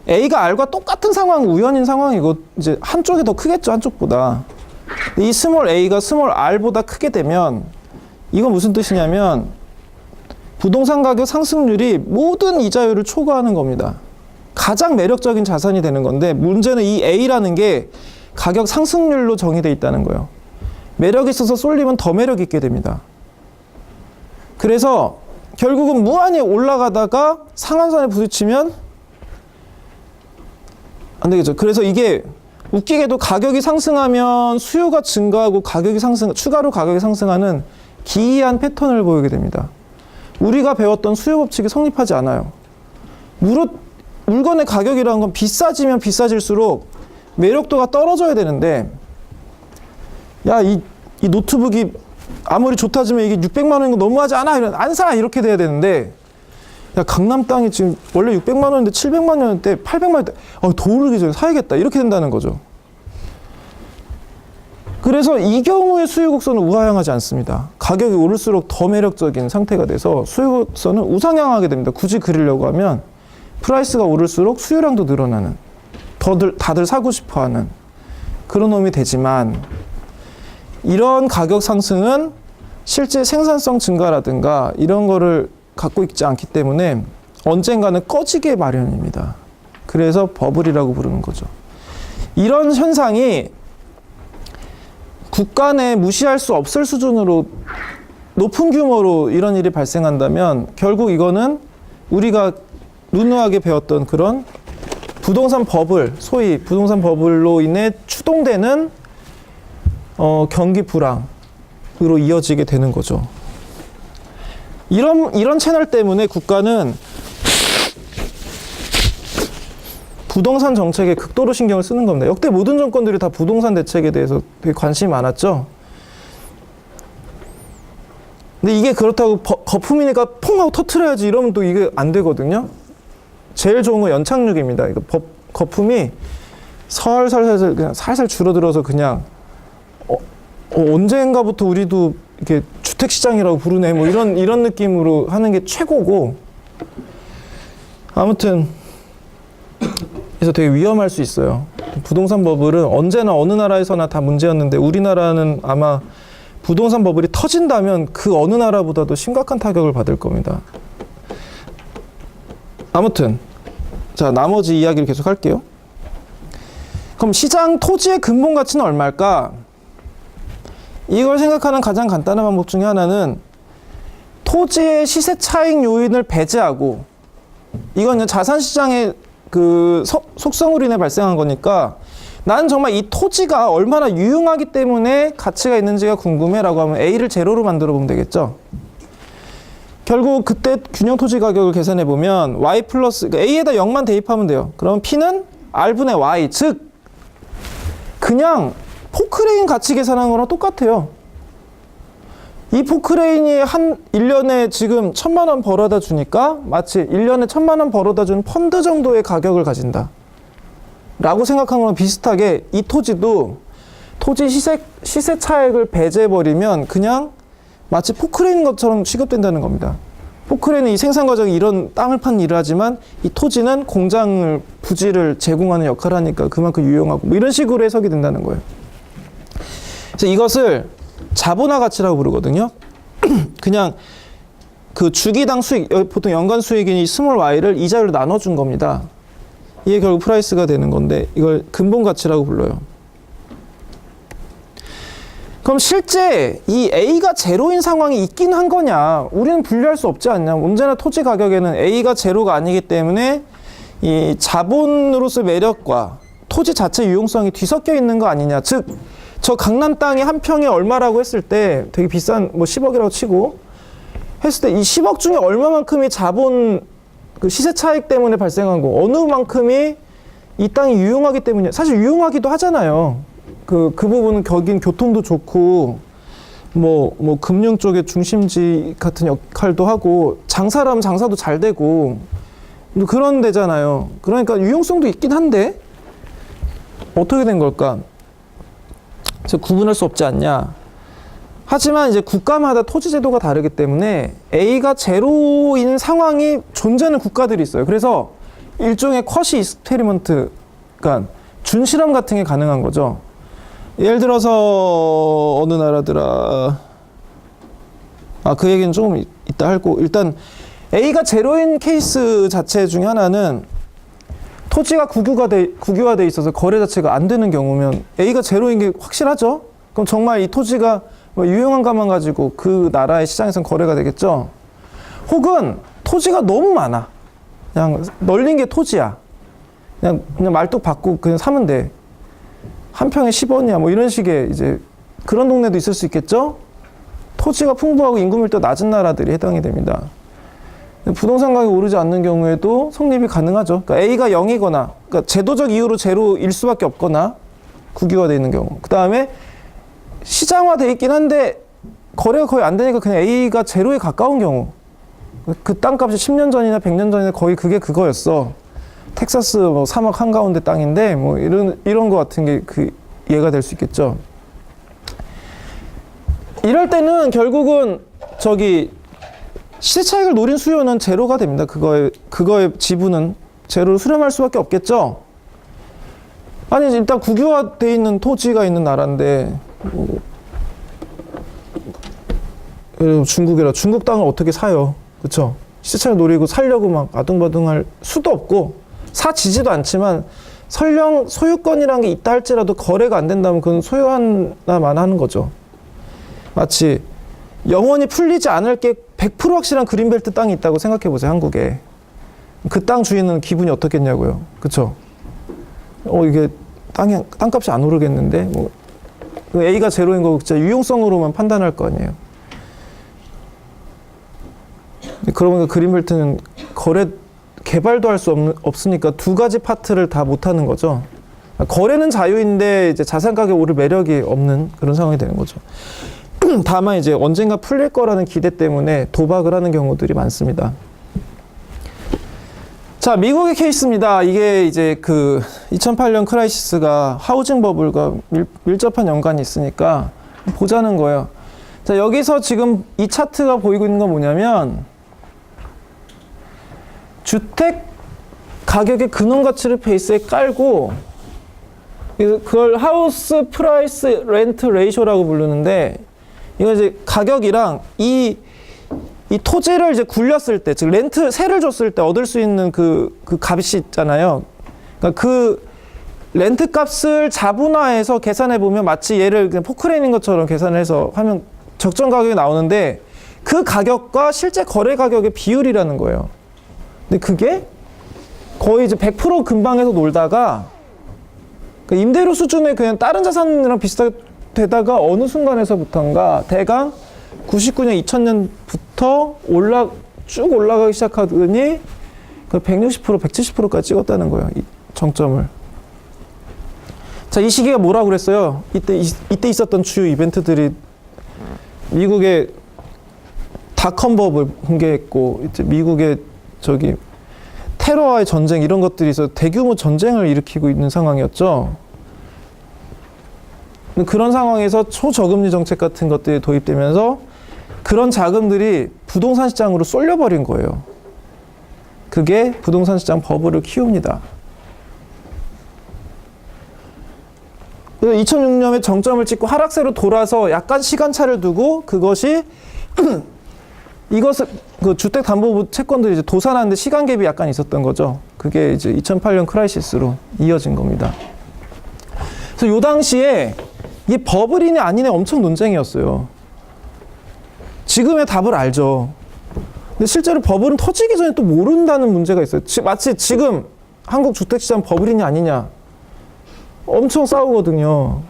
Speaker 1: A가 R과 똑같은 상황, 우연인 상황이고 이제 한쪽이 더 크겠죠, 한쪽보다. 이 스몰 A가 스몰 R보다 크게 되면 이건 무슨 뜻이냐면 부동산 가격 상승률이 모든 이자율을 초과하는 겁니다. 가장 매력적인 자산이 되는 건데 문제는 이 A라는 게 가격 상승률로 정의되어 있다는 거예요. 매력이 있어서 쏠리면 더 매력 있게 됩니다. 그래서 결국은 무한히 올라가다가 상한선에 부딪히면 안 되겠죠. 그래서 이게 웃기게도 가격이 상승하면 수요가 증가하고 추가로 가격이 상승하는 기이한 패턴을 보이게 됩니다. 우리가 배웠던 수요 법칙이 성립하지 않아요. 물건의 가격이라는 건 비싸지면 비싸질수록 매력도가 떨어져야 되는데, 야, 이 노트북이 아무리 좋다지만 이게 600만 원인 거 너무하지 않아? 안 사! 이렇게 돼야 되는데, 야, 강남 땅이 지금 원래 600만 원인데 700만 원인데 800만 원인데 더 오르기 전에 사야겠다. 이렇게 된다는 거죠. 그래서 이 경우에 수요 곡선은 우하향하지 않습니다. 가격이 오를수록 더 매력적인 상태가 돼서 수요 곡선은 우상향하게 됩니다. 굳이 그리려고 하면 프라이스가 오를수록 수요량도 늘어나는, 다들 사고 싶어하는 그런 놈이 되지만, 이런 가격 상승은 실제 생산성 증가라든가 이런 거를 갖고 있지 않기 때문에 언젠가는 꺼지게 마련입니다. 그래서 버블이라고 부르는 거죠. 이런 현상이 국가 내 무시할 수 없을 수준으로 높은 규모로 이런 일이 발생한다면 결국 이거는 우리가 누누하게 배웠던 그런 부동산 버블, 소위 부동산 버블로 인해 추동되는 경기 불황으로 이어지게 되는 거죠. 이런 채널 때문에 국가는 부동산 정책에 극도로 신경을 쓰는 겁니다. 역대 모든 정권들이 다 부동산 대책에 대해서 되게 관심이 많았죠. 근데 이게 그렇다고 거품이니까 퐁 하고 터트려야지 이러면 또 이게 안 되거든요. 제일 좋은 건 연착륙입니다. 이거 거품이 살살 그냥 살살 줄어들어서 그냥 언젠가부터 우리도 이렇게 주택시장이라고 부르네 뭐 이런 느낌으로 하는 게 최고고, 아무튼 그래서 되게 위험할 수 있어요. 부동산 버블은 언제나 어느 나라에서나 다 문제였는데 우리나라는 아마 부동산 버블이 터진다면 그 어느 나라보다도 심각한 타격을 받을 겁니다. 아무튼 자, 나머지 이야기를 계속 할게요. 그럼 시장 토지의 근본 가치는 얼마일까? 이걸 생각하는 가장 간단한 방법 중에 하나는 토지의 시세 차익 요인을 배제하고, 이건 자산시장의 그 속성으로 인해 발생한 거니까 난 정말 이 토지가 얼마나 유용하기 때문에 가치가 있는지가 궁금해 라고 하면 A를 제로로 만들어 보면 되겠죠. 결국 그때 균형 토지 가격을 계산해 보면 Y 플러스 A에다 0만 대입하면 돼요. 그럼 P는 R분의 Y, 즉 그냥 포크레인 가치 계산하는 거랑 똑같아요. 이 포크레인이 1년에 지금 1,000만 원 벌어다 주니까 마치 1년에 1,000만 원 벌어다 주는 펀드 정도의 가격을 가진다 라고 생각한 거랑 비슷하게 이 토지도 토지 시세 차익을 배제해버리면 그냥 마치 포크레인 것처럼 취급된다는 겁니다. 포크레인은 이 생산 과정이 이런 땅을 파는 일을 하지만 이 토지는 공장을, 부지를 제공하는 역할을 하니까 그만큼 유용하고 뭐 이런 식으로 해석이 된다는 거예요. 그래서 이것을 자본화 가치라고 부르거든요. 그냥 그 주기당 수익, 보통 연간 수익이 스몰 y를 이자율로 나눠준 겁니다. 이게 결국 프라이스가 되는 건데 이걸 근본 가치라고 불러요. 그럼 실제 이 A가 제로인 상황이 있긴 한 거냐? 우리는 분류할 수 없지 않냐? 언제나 토지 가격에는 A가 제로가 아니기 때문에 이 자본으로서의 매력과 토지 자체 유용성이 뒤섞여 있는 거 아니냐? 즉, 저 강남 땅이 한 평에 얼마라고 했을 때 되게 비싼 뭐 10억이라고 치고 했을 때 이 10억 중에 얼마만큼이 자본 그 시세 차익 때문에 발생한 거, 어느 만큼이 이 땅이 유용하기 때문에, 사실 유용하기도 하잖아요. 그 부분은 거긴 교통도 좋고 뭐 금융 쪽의 중심지 같은 역할도 하고 장사라면 장사도 잘 되고 그런 데잖아요. 그러니까 유용성도 있긴 한데 어떻게 된 걸까? 그래서 구분할 수 없지 않냐. 하지만 이제 국가마다 토지 제도가 다르기 때문에 A가 제로인 상황이 존재하는 국가들이 있어요. 그래서 일종의 쿼시 익스페리먼트, 그러니까 준실험 같은 게 가능한 거죠. 예를 들어서 어느 나라더라. 그 얘기는 조금 이따 하고, 일단 A가 제로인 케이스 자체 중에 하나는 토지가 국유화돼 있어서 거래 자체가 안 되는 경우면 A가 제로인 게 확실하죠? 그럼 정말 이 토지가 뭐 유용한 것만 가지고 그 나라의 시장에선 거래가 되겠죠? 혹은 토지가 너무 많아. 그냥 널린 게 토지야. 그냥 말뚝 받고 그냥 사면 돼. 한 평에 10원이야. 뭐 이런 식의 이제 그런 동네도 있을 수 있겠죠? 토지가 풍부하고 인구 밀도 낮은 나라들이 해당이 됩니다. 부동산 가격이 오르지 않는 경우에도 성립이 가능하죠. 그러니까 A가 0이거나, 그러니까 제도적 이유로 제로일 수밖에 없거나, 국유화되어 있는 경우. 그 다음에 시장화되어 있긴 한데 거래가 거의 안 되니까 그냥 A가 제로에 가까운 경우. 그 땅값이 10년 전이나 100년 전이나 거의 그거였어. 텍사스 뭐 사막 한가운데 땅인데 뭐 이런 거 같은 게 그 예가 될 수 있겠죠. 이럴 때는 결국은 시세 차익을 노린 수요는 제로가 됩니다. 그거의 지분은 제로로 수렴할 수밖에 없겠죠. 아니 일단 국유화돼 있는 토지가 있는 나라인데 중국이라 중국 땅을 어떻게 사요? 그렇죠? 시세 차익 노리고 살려고 막 아둥바둥할 수도 없고 사지지도 않지만 설령 소유권이라는 게 있다 할지라도 거래가 안 된다면 그건 소유하나만 하는 거죠. 마치 영원히 풀리지 않을 게 100% 확실한 그린벨트 땅이 있다고 생각해 보세요. 한국에. 그 땅 주인은 기분이 어떻겠냐고요. 그쵸? 이게 땅값이 안 오르겠는데? 뭐 A가 제로인 거 진짜 유용성으로만 판단할 거 아니에요. 그러면 그린벨트는 개발도 할 수 없으니까 두 가지 파트를 다 못하는 거죠. 거래는 자유인데 이제 자산 가격 오를 매력이 없는 그런 상황이 되는 거죠. 다만 이제 언젠가 풀릴 거라는 기대 때문에 도박을 하는 경우들이 많습니다. 자, 미국의 케이스입니다. 이게 이제 2008년 크라이시스가 하우징 버블과 밀접한 연관이 있으니까 보자는 거예요. 자, 여기서 지금 이 차트가 보이고 있는 건 뭐냐면 주택 가격의 근원 가치를 베이스에 깔고 그걸 하우스 프라이스 렌트 레이쇼라고 부르는데 이거 이제 가격이랑 이 토지를 이제 굴렸을 때, 즉 세를 줬을 때 얻을 수 있는 그 값이 있잖아요. 그러니까 그 렌트 값을 자분화해서 계산해 보면 마치 얘를 그냥 포크레인인 것처럼 계산해서 하면 적정 가격이 나오는데 그 가격과 실제 거래 가격의 비율이라는 거예요. 근데 그게 거의 이제 100% 근방에서 놀다가 그 임대료 수준의 그냥 다른 자산이랑 비슷하게 되다가 어느 순간에서부터인가 대강 99년, 2000년부터 쭉 올라가기 시작하더니 그 160%, 170%까지 찍었다는 거예요. 이 정점을. 자, 이 시기가 뭐라고 그랬어요? 이때 있었던 주요 이벤트들이 미국의 닷컴 버블 붕괴했고, 이제 미국의 테러와의 전쟁 이런 것들이 있어서 대규모 전쟁을 일으키고 있는 상황이었죠. 그런 상황에서 초저금리 정책 같은 것들이 도입되면서 그런 자금들이 부동산 시장으로 쏠려버린 거예요. 그게 부동산 시장 버블을 키웁니다. 2006년에 정점을 찍고 하락세로 돌아서 약간 시간차를 두고 그것이 이것을 주택담보부 채권들이 이제 도산하는데 시간 갭이 약간 있었던 거죠. 그게 이제 2008년 크라이시스로 이어진 겁니다. 그래서 이 당시에 이게 버블이냐 아니냐 엄청 논쟁이었어요. 지금의 답을 알죠. 근데 실제로 버블은 터지기 전에 또 모른다는 문제가 있어요. 마치 지금 한국 주택시장 버블이냐 아니냐 엄청 싸우거든요.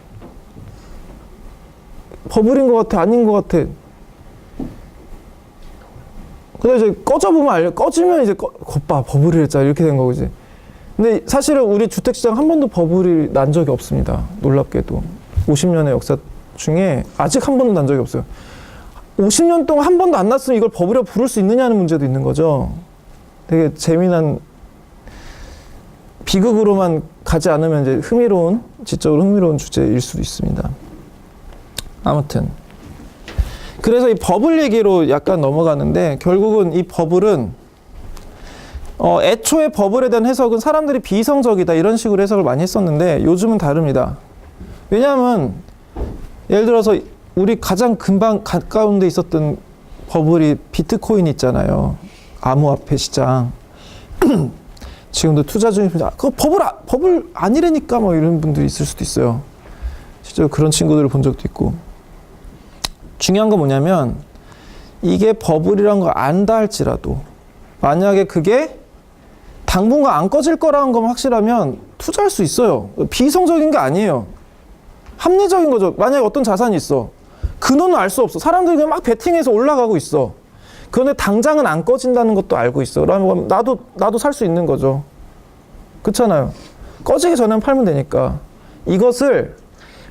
Speaker 1: 버블인 것 같아 아닌 것 같아. 근데 이제 꺼져보면 꺼지면 이제 겉봐 버블이랬잖아 이렇게 된 거지. 근데 사실은 우리 주택시장 한 번도 버블이 난 적이 없습니다. 놀랍게도 50년의 역사 중에 아직 한 번도 난 적이 없어요. 50년 동안 한 번도 안 났으면 이걸 버블이라고 부를 수 있느냐는 문제도 있는 거죠. 되게 재미난 비극으로만 가지 않으면 이제 지적으로 흥미로운 주제일 수도 있습니다. 아무튼 그래서 이 버블 얘기로 약간 넘어가는데, 결국은 이 버블은 애초에 버블에 대한 해석은 사람들이 비이성적이다 이런 식으로 해석을 많이 했었는데, 요즘은 다릅니다. 왜냐하면 예를 들어서 우리 가장 금방 가까운 데 있었던 버블이 비트코인 있잖아요. 암호화폐 시장. 지금도 투자 중입니다. 그거 버블 아니라니까 뭐 이런 분들이 있을 수도 있어요. 실제로 그런 친구들을 본 적도 있고. 중요한 건 뭐냐면, 이게 버블이란 걸 안다 할지라도 만약에 그게 당분간 안 꺼질 거라는 것만 확실하면 투자할 수 있어요. 비이성적인 게 아니에요. 합리적인 거죠. 만약에 어떤 자산이 있어. 근원은 알 수 없어. 사람들이 그냥 막 베팅해서 올라가고 있어. 그런데 당장은 안 꺼진다는 것도 알고 있어. 그러면 나도 살 수 있는 거죠. 그렇잖아요. 꺼지기 전에는 팔면 되니까. 이것을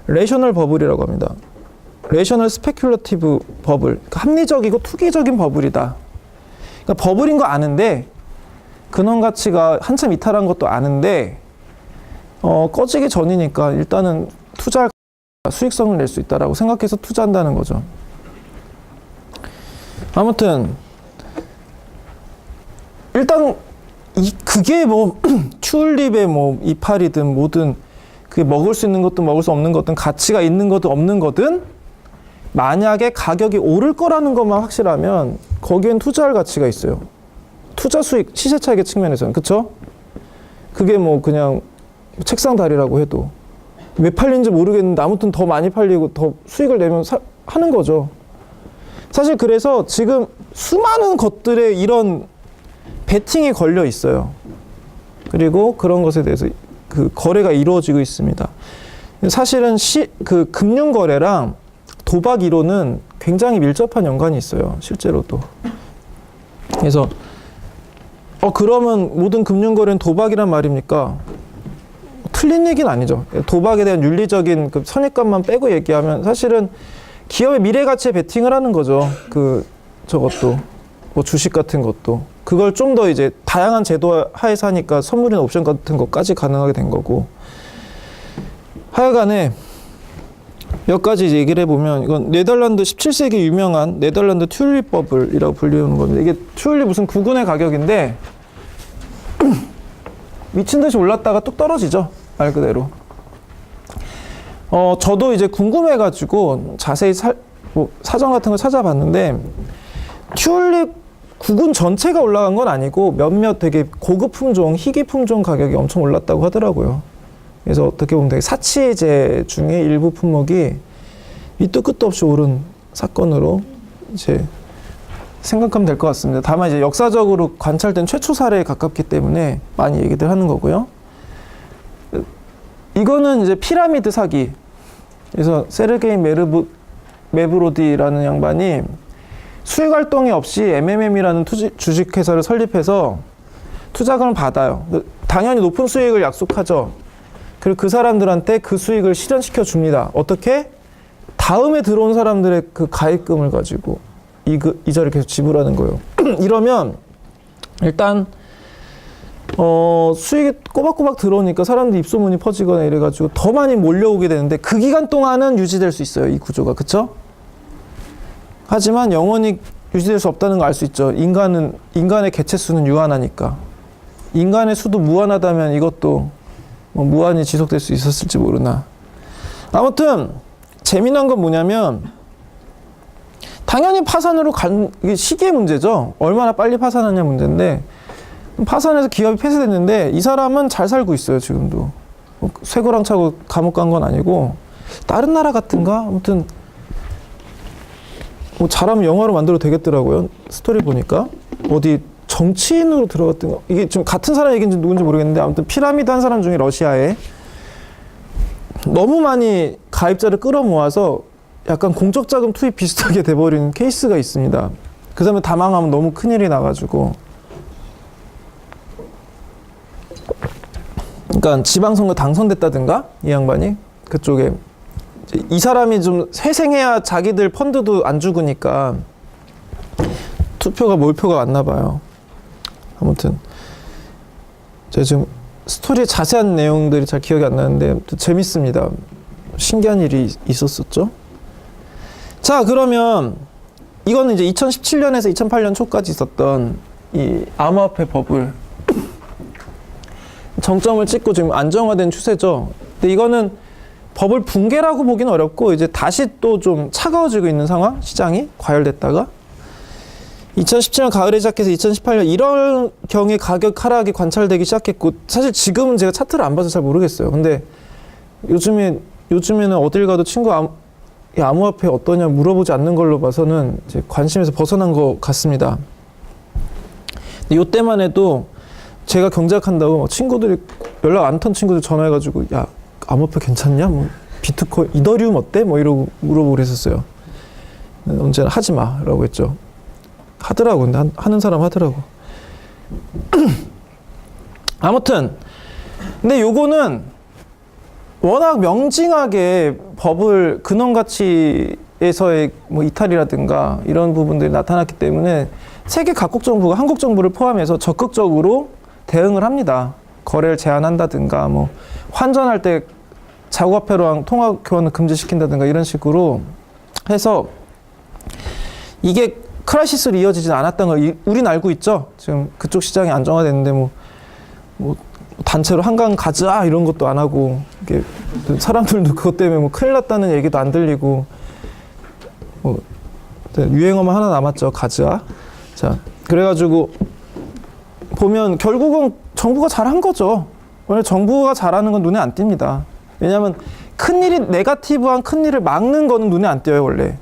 Speaker 1: 레이셔널 버블이라고 합니다. 레이셔널 스페큘러티브 버블. 그러니까 합리적이고 투기적인 버블이다. 그러니까 버블인 거 아는데, 근원 가치가 한참 이탈한 것도 아는데, 꺼지기 전이니까 일단은 투자할 수익성을 낼 수 있다라고 생각해서 투자한다는 거죠. 아무튼 일단 그게 뭐 튤립의 뭐 이파리든 뭐든, 그게 먹을 수 있는 것든 먹을 수 없는 것든 가치가 있는 것든 없는 것든, 만약에 가격이 오를 거라는 것만 확실하면 거기엔 투자할 가치가 있어요. 투자 수익, 시세 차익의 측면에서는. 그쵸? 그게 뭐 그냥 책상 다리라고 해도 왜 팔린지 모르겠는데 아무튼 더 많이 팔리고 더 수익을 내면 하는 거죠. 사실 그래서 지금 수많은 것들에 이런 베팅이 걸려 있어요. 그리고 그런 것에 대해서 그 거래가 이루어지고 있습니다. 사실은 그 금융 거래랑 도박 이론은 굉장히 밀접한 연관이 있어요. 실제로도. 그래서 그러면 모든 금융 거래는 도박이란 말입니까? 틀린 얘기는 아니죠. 도박에 대한 윤리적인 그 선입관만 빼고 얘기하면 사실은 기업의 미래 가치에 베팅을 하는 거죠. 저것도 뭐 주식 같은 것도 그걸 좀 더 이제 다양한 제도 하에서 하니까 선물이나 옵션 같은 것까지 가능하게 된 거고. 하여간에 몇 가지 얘기를 해보면, 이건 네덜란드 17세기 유명한 네덜란드 튤립 버블이라고 불리우는 겁니다. 이게 튤립 무슨 구근의 가격인데 미친 듯이 올랐다가 뚝 떨어지죠. 말 그대로. 저도 이제 궁금해가지고 자세히 사전 같은 거 찾아봤는데, 튤립 구근 전체가 올라간 건 아니고 몇몇 되게 고급 품종, 희귀 품종 가격이 엄청 올랐다고 하더라고요. 그래서 어떻게 보면 되게 사치제 중에 일부 품목이 밑도 끝도 없이 오른 사건으로 이제 생각하면 될 것 같습니다. 다만 이제 역사적으로 관찰된 최초 사례에 가깝기 때문에 많이 얘기들 하는 거고요. 이거는 이제 피라미드 사기. 그래서 세르게이 메브로디라는 양반이 수익 활동이 없이 MMM이라는 주식회사를 설립해서 투자금을 받아요. 당연히 높은 수익을 약속하죠. 그리고 그 사람들한테 그 수익을 실현시켜 줍니다. 어떻게? 다음에 들어온 사람들의 그 가입금을 가지고 이자를 계속 지불하는 거예요. 이러면 일단 수익이 꼬박꼬박 들어오니까 사람들이 입소문이 퍼지거나 이래가지고 더 많이 몰려오게 되는데, 그 기간 동안은 유지될 수 있어요. 이 구조가. 그쵸? 하지만 영원히 유지될 수 없다는 걸 알 수 있죠. 인간의 개체수는 유한하니까. 인간의 수도 무한하다면 이것도 뭐 무한히 지속될 수 있었을지 모르나. 아무튼 재미난 건 뭐냐면, 당연히 파산으로 이게 시기의 문제죠. 얼마나 빨리 파산하냐 문제인데, 파산해서 기업이 폐쇄됐는데 이 사람은 잘 살고 있어요. 지금도. 쇠고랑 차고 감옥 간 건 아니고, 다른 나라 같은가? 아무튼 뭐 잘하면 영화로 만들어도 되겠더라고요. 스토리 보니까. 어디 정치인으로 들어갔던 거. 이게 좀 같은 사람 얘기인지 누군지 모르겠는데, 아무튼 피라미드 한 사람 중에 러시아에 너무 많이 가입자를 끌어모아서 약간 공적 자금 투입 비슷하게 돼버린 케이스가 있습니다. 그 다음에 다 망하면 너무 큰일이 나가지고. 그러니까 지방선거 당선됐다든가 이 양반이 그쪽에, 이 사람이 좀 회생해야 자기들 펀드도 안 죽으니까 투표가 몰표가 왔나 봐요. 아무튼 제가 지금 스토리의 자세한 내용들이 잘 기억이 안 나는데 재밌습니다. 신기한 일이 있었었죠. 자, 그러면 이거는 이제 2017년에서 2008년 초까지 있었던 이 암호화폐 버블 정점을 찍고 지금 안정화된 추세죠. 근데 이거는 버블 붕괴라고 보기는 어렵고 이제 다시 또 좀 차가워지고 있는 상황, 시장이 과열됐다가 2017년 가을에 시작해서 2018년 1월경에 가격 하락이 관찰되기 시작했고, 사실 지금은 제가 차트를 안 봐서 잘 모르겠어요. 근데 요즘에는 어딜 가도 친구 암호화폐 어떠냐 물어보지 않는 걸로 봐서는 이제 관심에서 벗어난 것 같습니다. 근데 이때만 해도 제가 경제학한다고 친구들이 연락 안 턴 친구들 전화해가지고 야 암호화폐 괜찮냐? 뭐 비트코인, 이더리움 어때? 뭐 이러고 물어보고 그랬었어요. 언제나 하지 마라고 했죠. 하더라고. 근데 하는 사람 하더라고. 아무튼 근데 요거는 워낙 명징하게 버블 근원가치에서의 뭐 이탈이라든가 이런 부분들이 나타났기 때문에 세계 각국 정부가 한국 정부를 포함해서 적극적으로 대응을 합니다. 거래를 제한한다든가 뭐 환전할 때 자국화폐로랑 통화 교환을 금지시킨다든가 이런 식으로 해서 이게 크라이시스로 이어지진 않았다는 걸 우린 알고 있죠. 지금 그쪽 시장이 안정화됐는데 뭐 단체로 한강 가자 이런 것도 안 하고 이게 사람들도 그것 때문에 뭐 큰일 났다는 얘기도 안 들리고 뭐 유행어만 하나 남았죠. 가자. 자, 그래가지고 보면 결국은 정부가 잘한 거죠. 원래 정부가 잘하는 건 눈에 안 띕니다. 왜냐하면 큰일이 네거티브한 큰일을 막는 거는 눈에 안 띄어요. 원래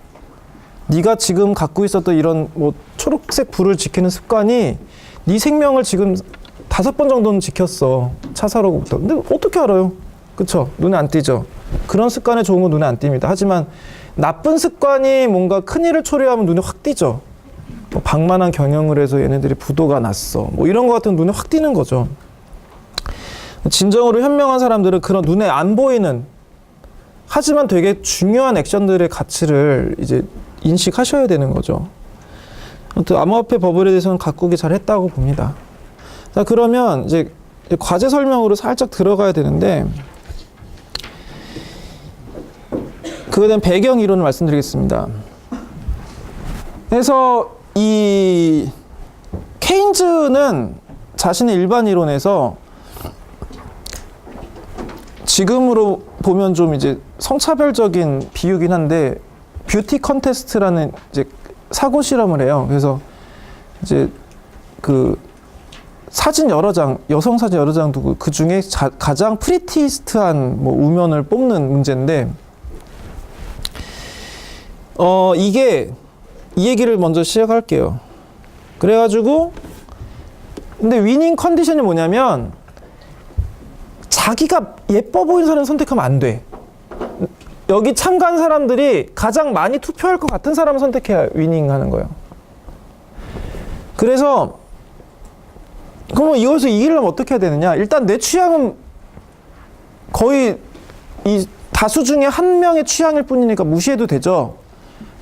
Speaker 1: 네가 지금 갖고 있었던 이런 뭐 초록색 불을 지키는 습관이 네 생명을 지금 5번 정도는 지켰어. 차 사러고부터. 근데 어떻게 알아요? 그쵸? 눈에 안 띄죠. 그런 습관에 좋은 건 눈에 안 띕니다. 하지만 나쁜 습관이 뭔가 큰일을 초래하면 눈에 확 띄죠. 뭐 방만한 경영을 해서 얘네들이 부도가 났어. 뭐 이런 거 같은 눈에 확 띄는 거죠. 진정으로 현명한 사람들은 그런 눈에 안 보이는 하지만 되게 중요한 액션들의 가치를 이제 인식하셔야 되는 거죠. 아무튼 암호화폐 버블에 대해서는 각국이 잘 했다고 봅니다. 자, 그러면 이제 과제 설명으로 살짝 들어가야 되는데 그거에 대한 배경 이론을 말씀드리겠습니다. 그래서 이 케인즈는 자신의 일반 이론에서 지금으로 보면 좀 이제 성차별적인 비유긴 한데 뷰티 컨테스트라는 이제 사고 실험을 해요. 그래서 이제 그 사진 여러 장, 여성 사진 여러 장 두고 그 중에 가장 프리티스트한 뭐 우면을 뽑는 문제인데 이게 이 얘기를 먼저 시작할게요. 그래가지고 근데 위닝 컨디션이 뭐냐면 자기가 예뻐 보이는 사람 선택하면 안 돼. 여기 참가한 사람들이 가장 많이 투표할 것 같은 사람을 선택해야 위닝하는 거예요. 그래서 그러면 이것을 이기려면 어떻게 해야 되느냐? 일단 내 취향은 거의 이 다수 중에 한 명의 취향일 뿐이니까 무시해도 되죠.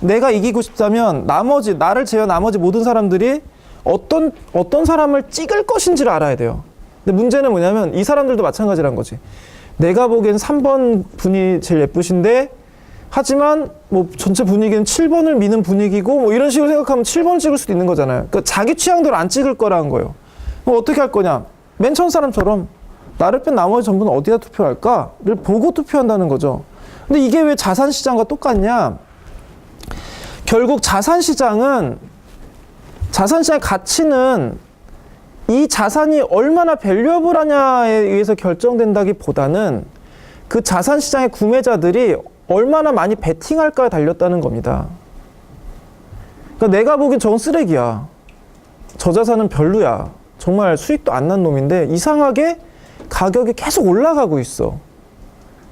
Speaker 1: 내가 이기고 싶다면 나를 제외한 나머지 모든 사람들이 어떤 사람을 찍을 것인지를 알아야 돼요. 근데 문제는 뭐냐면 이 사람들도 마찬가지란 거지. 내가 보기엔 3번 분이 제일 예쁘신데 하지만 뭐 전체 분위기는 7번을 미는 분위기고 뭐 이런 식으로 생각하면 7번을 찍을 수도 있는 거잖아요. 그러니까 자기 취향대로 안 찍을 거라는 거예요. 그럼 어떻게 할 거냐? 맨 처음 사람처럼 나를 뺀 나머지 전부는 어디다 투표할까를 보고 투표한다는 거죠. 근데 이게 왜 자산시장과 똑같냐? 결국 자산시장의 가치는 이 자산이 얼마나 밸류어블하냐에 의해서 결정된다기보다는 그 자산시장의 구매자들이 얼마나 많이 베팅할까에 달렸다는 겁니다. 그러니까 내가 보기엔 저건 쓰레기야. 저 자산은 별로야. 정말 수익도 안 난 놈인데 이상하게 가격이 계속 올라가고 있어.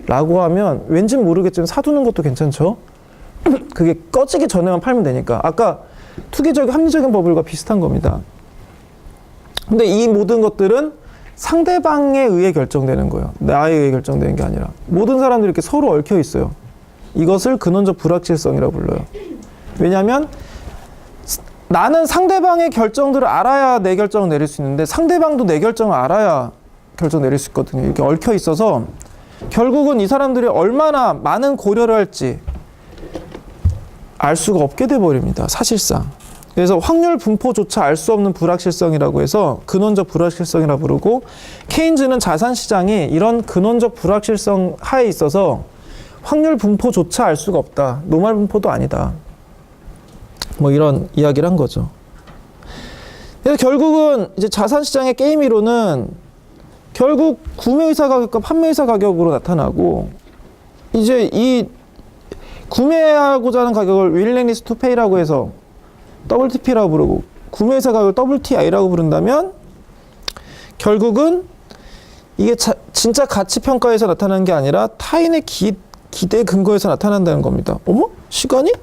Speaker 1: 라고 하면 왠진 모르겠지만 사두는 것도 괜찮죠? 그게 꺼지기 전에만 팔면 되니까. 아까 투기적인 합리적인 버블과 비슷한 겁니다. 근데 이 모든 것들은 상대방에 의해 결정되는 거예요. 나에 의해 결정되는 게 아니라. 모든 사람들이 이렇게 서로 얽혀 있어요. 이것을 근원적 불확실성이라고 불러요. 왜냐하면 나는 상대방의 결정들을 알아야 내 결정을 내릴 수 있는데 상대방도 내 결정을 알아야 결정 내릴 수 있거든요. 이렇게 얽혀 있어서 결국은 이 사람들이 얼마나 많은 고려를 할지 알 수가 없게 돼 버립니다. 사실상. 그래서 확률 분포조차 알 수 없는 불확실성이라고 해서 근원적 불확실성이라 부르고, 케인즈는 자산시장이 이런 근원적 불확실성 하에 있어서 확률 분포조차 알 수가 없다. 노말 분포도 아니다. 뭐 이런 이야기를 한 거죠. 그래서 결국은 이제 자산시장의 게임 이론은 결국 구매의사 가격과 판매의사 가격으로 나타나고, 이제 이 구매하고자 하는 가격을 willingness to pay라고 해서 WTP라고 부르고, 구매의사 가격을 WTI라고 부른다면 결국은 이게 진짜 가치평가에서 나타나는 게 아니라 타인의 기대 근거에서 나타난다는 겁니다. 어머? 시간이?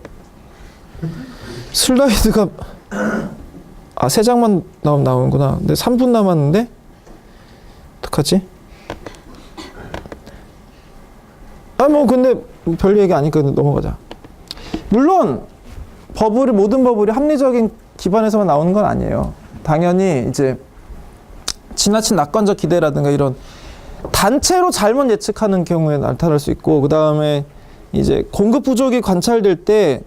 Speaker 1: 슬라이드가 3장만 나오는구나. 근데 3분 남았는데 어떡하지? 뭐 근데 별 얘기 아니까 넘어가자. 물론 모든 버블이 합리적인 기반에서만 나오는 건 아니에요. 당연히 이제 지나친 낙관적 기대라든가 이런 단체로 잘못 예측하는 경우에 나타날 수 있고, 그 다음에 이제 공급 부족이 관찰될 때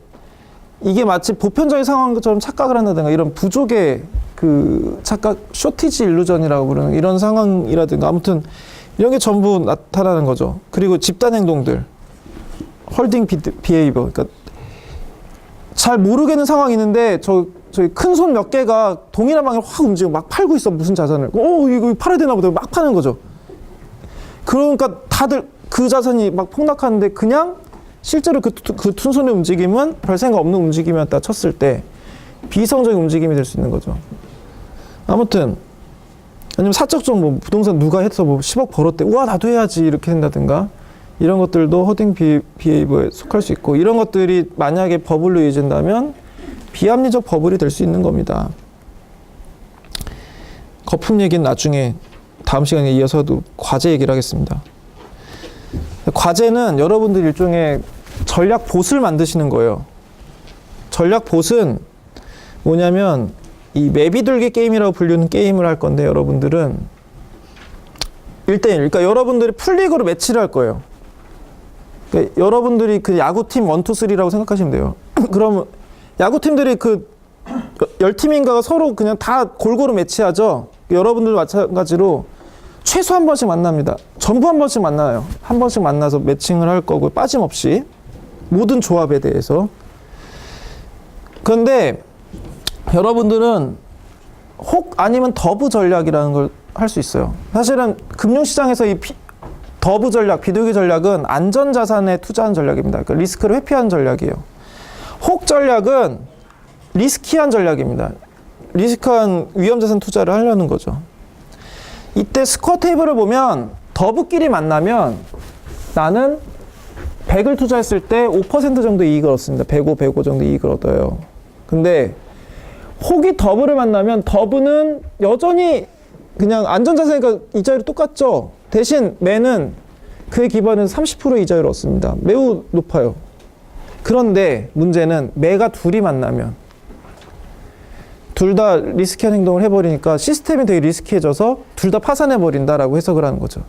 Speaker 1: 이게 마치 보편적인 상황처럼 착각을 한다든가, 이런 부족의 그 착각, 쇼티지 일루전이라고 부르는 이런 상황이라든가, 아무튼 이런 게 전부 나타나는 거죠. 그리고 집단 행동들, 홀딩 비헤이버, 그러니까 잘 모르겠는 상황이 있는데 저희 큰 손 몇 개가 동일한 방향으로 확 움직이고 막 팔고 있어, 무슨 자산을. 이거 팔아야 되나 보다. 막 파는 거죠. 그러니까 다들 그 자산이 막 폭락하는데, 그냥 실제로 그 큰 손의 움직임은 별 생각 없는 움직임이었다 쳤을 때 비이성적인 움직임이 될 수 있는 거죠. 아무튼 아니면 사적 정보, 부동산 누가 해서 뭐 10억 벌었대, 우와 나도 해야지, 이렇게 된다든가, 이런 것들도 허딩 비헤이버에 속할 수 있고, 이런 것들이 만약에 버블로 이어진다면 비합리적 버블이 될 수 있는 겁니다. 거품 얘기는 나중에 다음 시간에 이어서도 과제 얘기를 하겠습니다. 과제는 여러분들 일종의 전략 봇을 만드시는 거예요. 전략 봇은 뭐냐면 이 매비둘기 게임이라고 불리는 게임을 할 건데, 여러분들은 1대1, 그러니까 여러분들이 풀리그로 매치를 할 거예요. 그러니까 여러분들이 그 야구팀 1, 2, 3라고 생각하시면 돼요. 그러면 야구팀들이 그 10팀인가가 서로 그냥 다 골고루 매치하죠. 여러분들도 마찬가지로 최소 한 번씩 만납니다. 전부 한 번씩 만나요. 한 번씩 만나서 매칭을 할 거고, 빠짐없이 모든 조합에 대해서. 그런데 여러분들은 혹 아니면 더브 전략이라는 걸 할 수 있어요. 사실은 금융시장에서 이 더브 전략, 비둘기 전략은 안전자산에 투자하는 전략입니다. 그러니까 리스크를 회피하는 전략이에요. 혹 전략은 리스키한 전략입니다. 리스크한 위험자산 투자를 하려는 거죠. 이때 스코어 테이블을 보면 더브끼리 만나면 나는 100을 투자했을 때 5% 정도 이익을 얻습니다. 105, 105 정도 이익을 얻어요. 근데 혹이 더블을 만나면 더블은 여전히 그냥 안전자산이니까 이자율이 똑같죠. 대신 매는 그에 기반해서 30% 이자율을 얻습니다. 매우 높아요. 그런데 문제는 매가 둘이 만나면 둘 다 리스키한 행동을 해버리니까 시스템이 되게 리스키해져서 둘 다 파산해버린다라고 해석을 하는 거죠.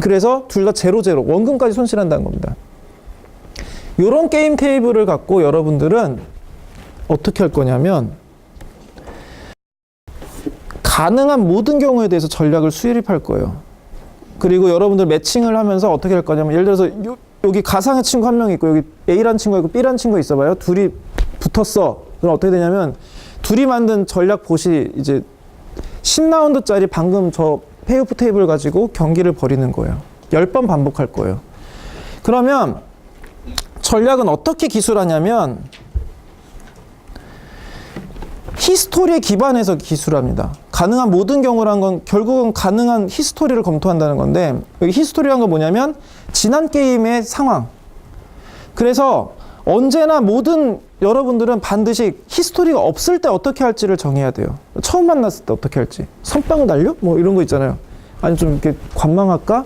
Speaker 1: 그래서 둘 다 제로, 원금까지 손실한다는 겁니다. 이런 게임 테이블을 갖고 여러분들은 어떻게 할 거냐면 가능한 모든 경우에 대해서 전략을 수립할 거예요. 그리고 여러분들 매칭을 하면서 어떻게 할 거냐면, 예를 들어서 여기 가상의 친구 한 명 있고 여기 A라는 친구가 있고 B라는 친구가 있어봐요. 둘이 붙었어. 그럼 어떻게 되냐면 둘이 만든 전략 봇이 이제 10라운드짜리 방금 저 페이오프 테이블 가지고 경기를 벌이는 거예요. 10번 반복할 거예요. 그러면 전략은 어떻게 기술하냐면 히스토리에 기반해서 기술합니다. 가능한 모든 경우란 건 결국은 가능한 히스토리를 검토한다는 건데, 여기 히스토리란 건 뭐냐면 지난 게임의 상황. 그래서 언제나 모든 여러분들은 반드시 히스토리가 없을 때 어떻게 할지를 정해야 돼요. 처음 만났을 때 어떻게 할지. 선빵 날려? 뭐 이런 거 있잖아요. 아니 좀 이렇게 관망할까?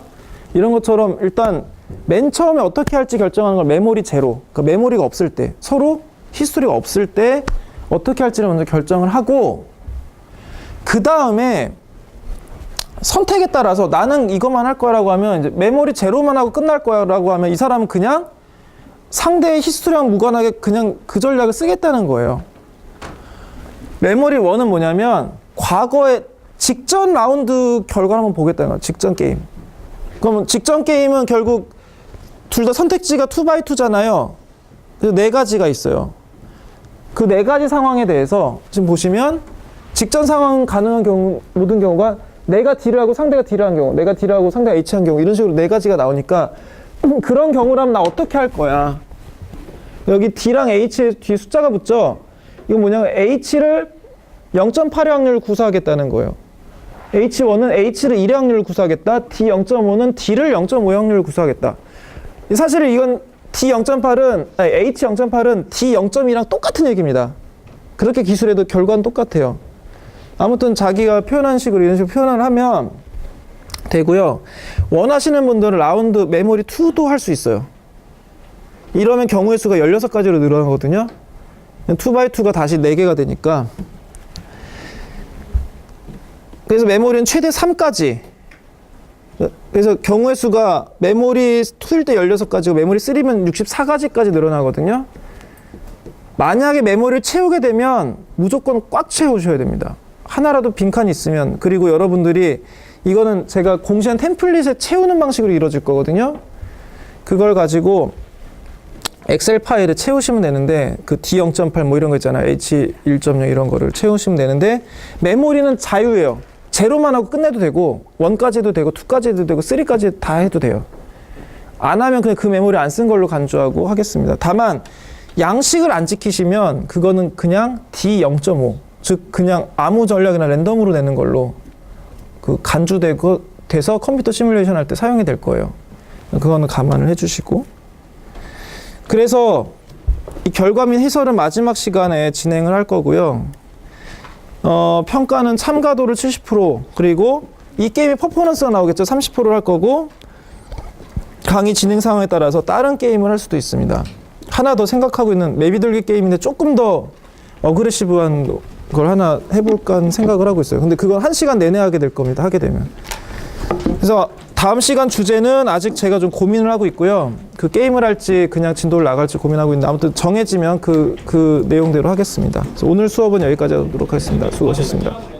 Speaker 1: 이런 것처럼 일단 맨 처음에 어떻게 할지 결정하는 걸 메모리 제로. 그러니까 메모리가 없을 때, 서로 히스토리가 없을 때 어떻게 할지를 먼저 결정을 하고, 그 다음에 선택에 따라서 나는 이것만 할 거라고 하면 이제 메모리 제로만 하고 끝날 거라고 하면 이 사람은 그냥 상대의 히스토리랑 무관하게 그냥 그 전략을 쓰겠다는 거예요. 메모리 1은 뭐냐면 과거의 직전 라운드 결과를 한번 보겠다는 거예요. 직전 게임. 그러면 직전 게임은 결국 둘 다 선택지가 2x2잖아요. 그래서 4가지가 있어요. 그 4가지 상황에 대해서 지금 보시면 직전 상황 가능한 경우, 모든 경우가 내가 딜을 하고 상대가 딜을 한 경우, 내가 딜을 하고 상대가 H한 경우, 이런 식으로 4가지가 나오니까 그런 경우라면 나 어떻게 할 거야? 여기 D랑 H에 뒤에 숫자가 붙죠? 이건 뭐냐면 H를 0.8의 확률을 구사하겠다는 거예요. H1은 H를 1의 확률을 구사하겠다. D 0.5는 D를 0.5의 확률을 구사하겠다. 사실 이건 D 0.8은, 아니, H 0.8은 D 0.2랑 똑같은 얘기입니다. 그렇게 기술해도 결과는 똑같아요. 아무튼 자기가 표현한 식으로 이런 식으로 표현을 하면 되고요. 원하시는 분들은 라운드 메모리 2도 할 수 있어요. 이러면 경우의 수가 16가지로 늘어나거든요. 2x2가 다시 4개가 되니까. 그래서 메모리는 최대 3까지. 그래서 경우의 수가 메모리 2일 때 16가지고 메모리 3면 64가지까지 늘어나거든요. 만약에 메모리를 채우게 되면 무조건 꽉 채우셔야 됩니다. 하나라도 빈칸이 있으면. 그리고 여러분들이 이거는 제가 공시한 템플릿에 채우는 방식으로 이루어질 거거든요. 그걸 가지고 엑셀 파일에 채우시면 되는데 그 D0.8 뭐 이런 거 있잖아요. H1.0 이런 거를 채우시면 되는데 메모리는 자유예요. 제로만 하고 끝내도 되고 1까지 해도 되고 2까지 해도 되고 3까지 다 해도 돼요. 안 하면 그냥 그 메모리 안 쓴 걸로 간주하고 하겠습니다. 다만 양식을 안 지키시면 그거는 그냥 D0.5 즉 그냥 아무 전략이나 랜덤으로 내는 걸로 그 간주되고 돼서 컴퓨터 시뮬레이션 할 때 사용이 될 거예요. 그거는 감안을 해주시고. 그래서 이 결과 및 해설은 마지막 시간에 진행을 할 거고요. 평가는 참가도를 70% 그리고 이 게임의 퍼포먼스가 나오겠죠. 30%를 할 거고 강의 진행 상황에 따라서 다른 게임을 할 수도 있습니다. 하나 더 생각하고 있는 맵 비둘기 게임인데 조금 더 어그레시브한 걸 하나 해볼까 하는 생각을 하고 있어요. 근데 그건 1시간 내내 하게 될 겁니다. 하게 되면. 그래서 다음 시간 주제는 아직 제가 좀 고민을 하고 있고요. 그 게임을 할지 그냥 진도를 나갈지 고민하고 있는데 아무튼 정해지면 그 내용대로 하겠습니다. 그래서 오늘 수업은 여기까지 하도록 하겠습니다. 수고하셨습니다.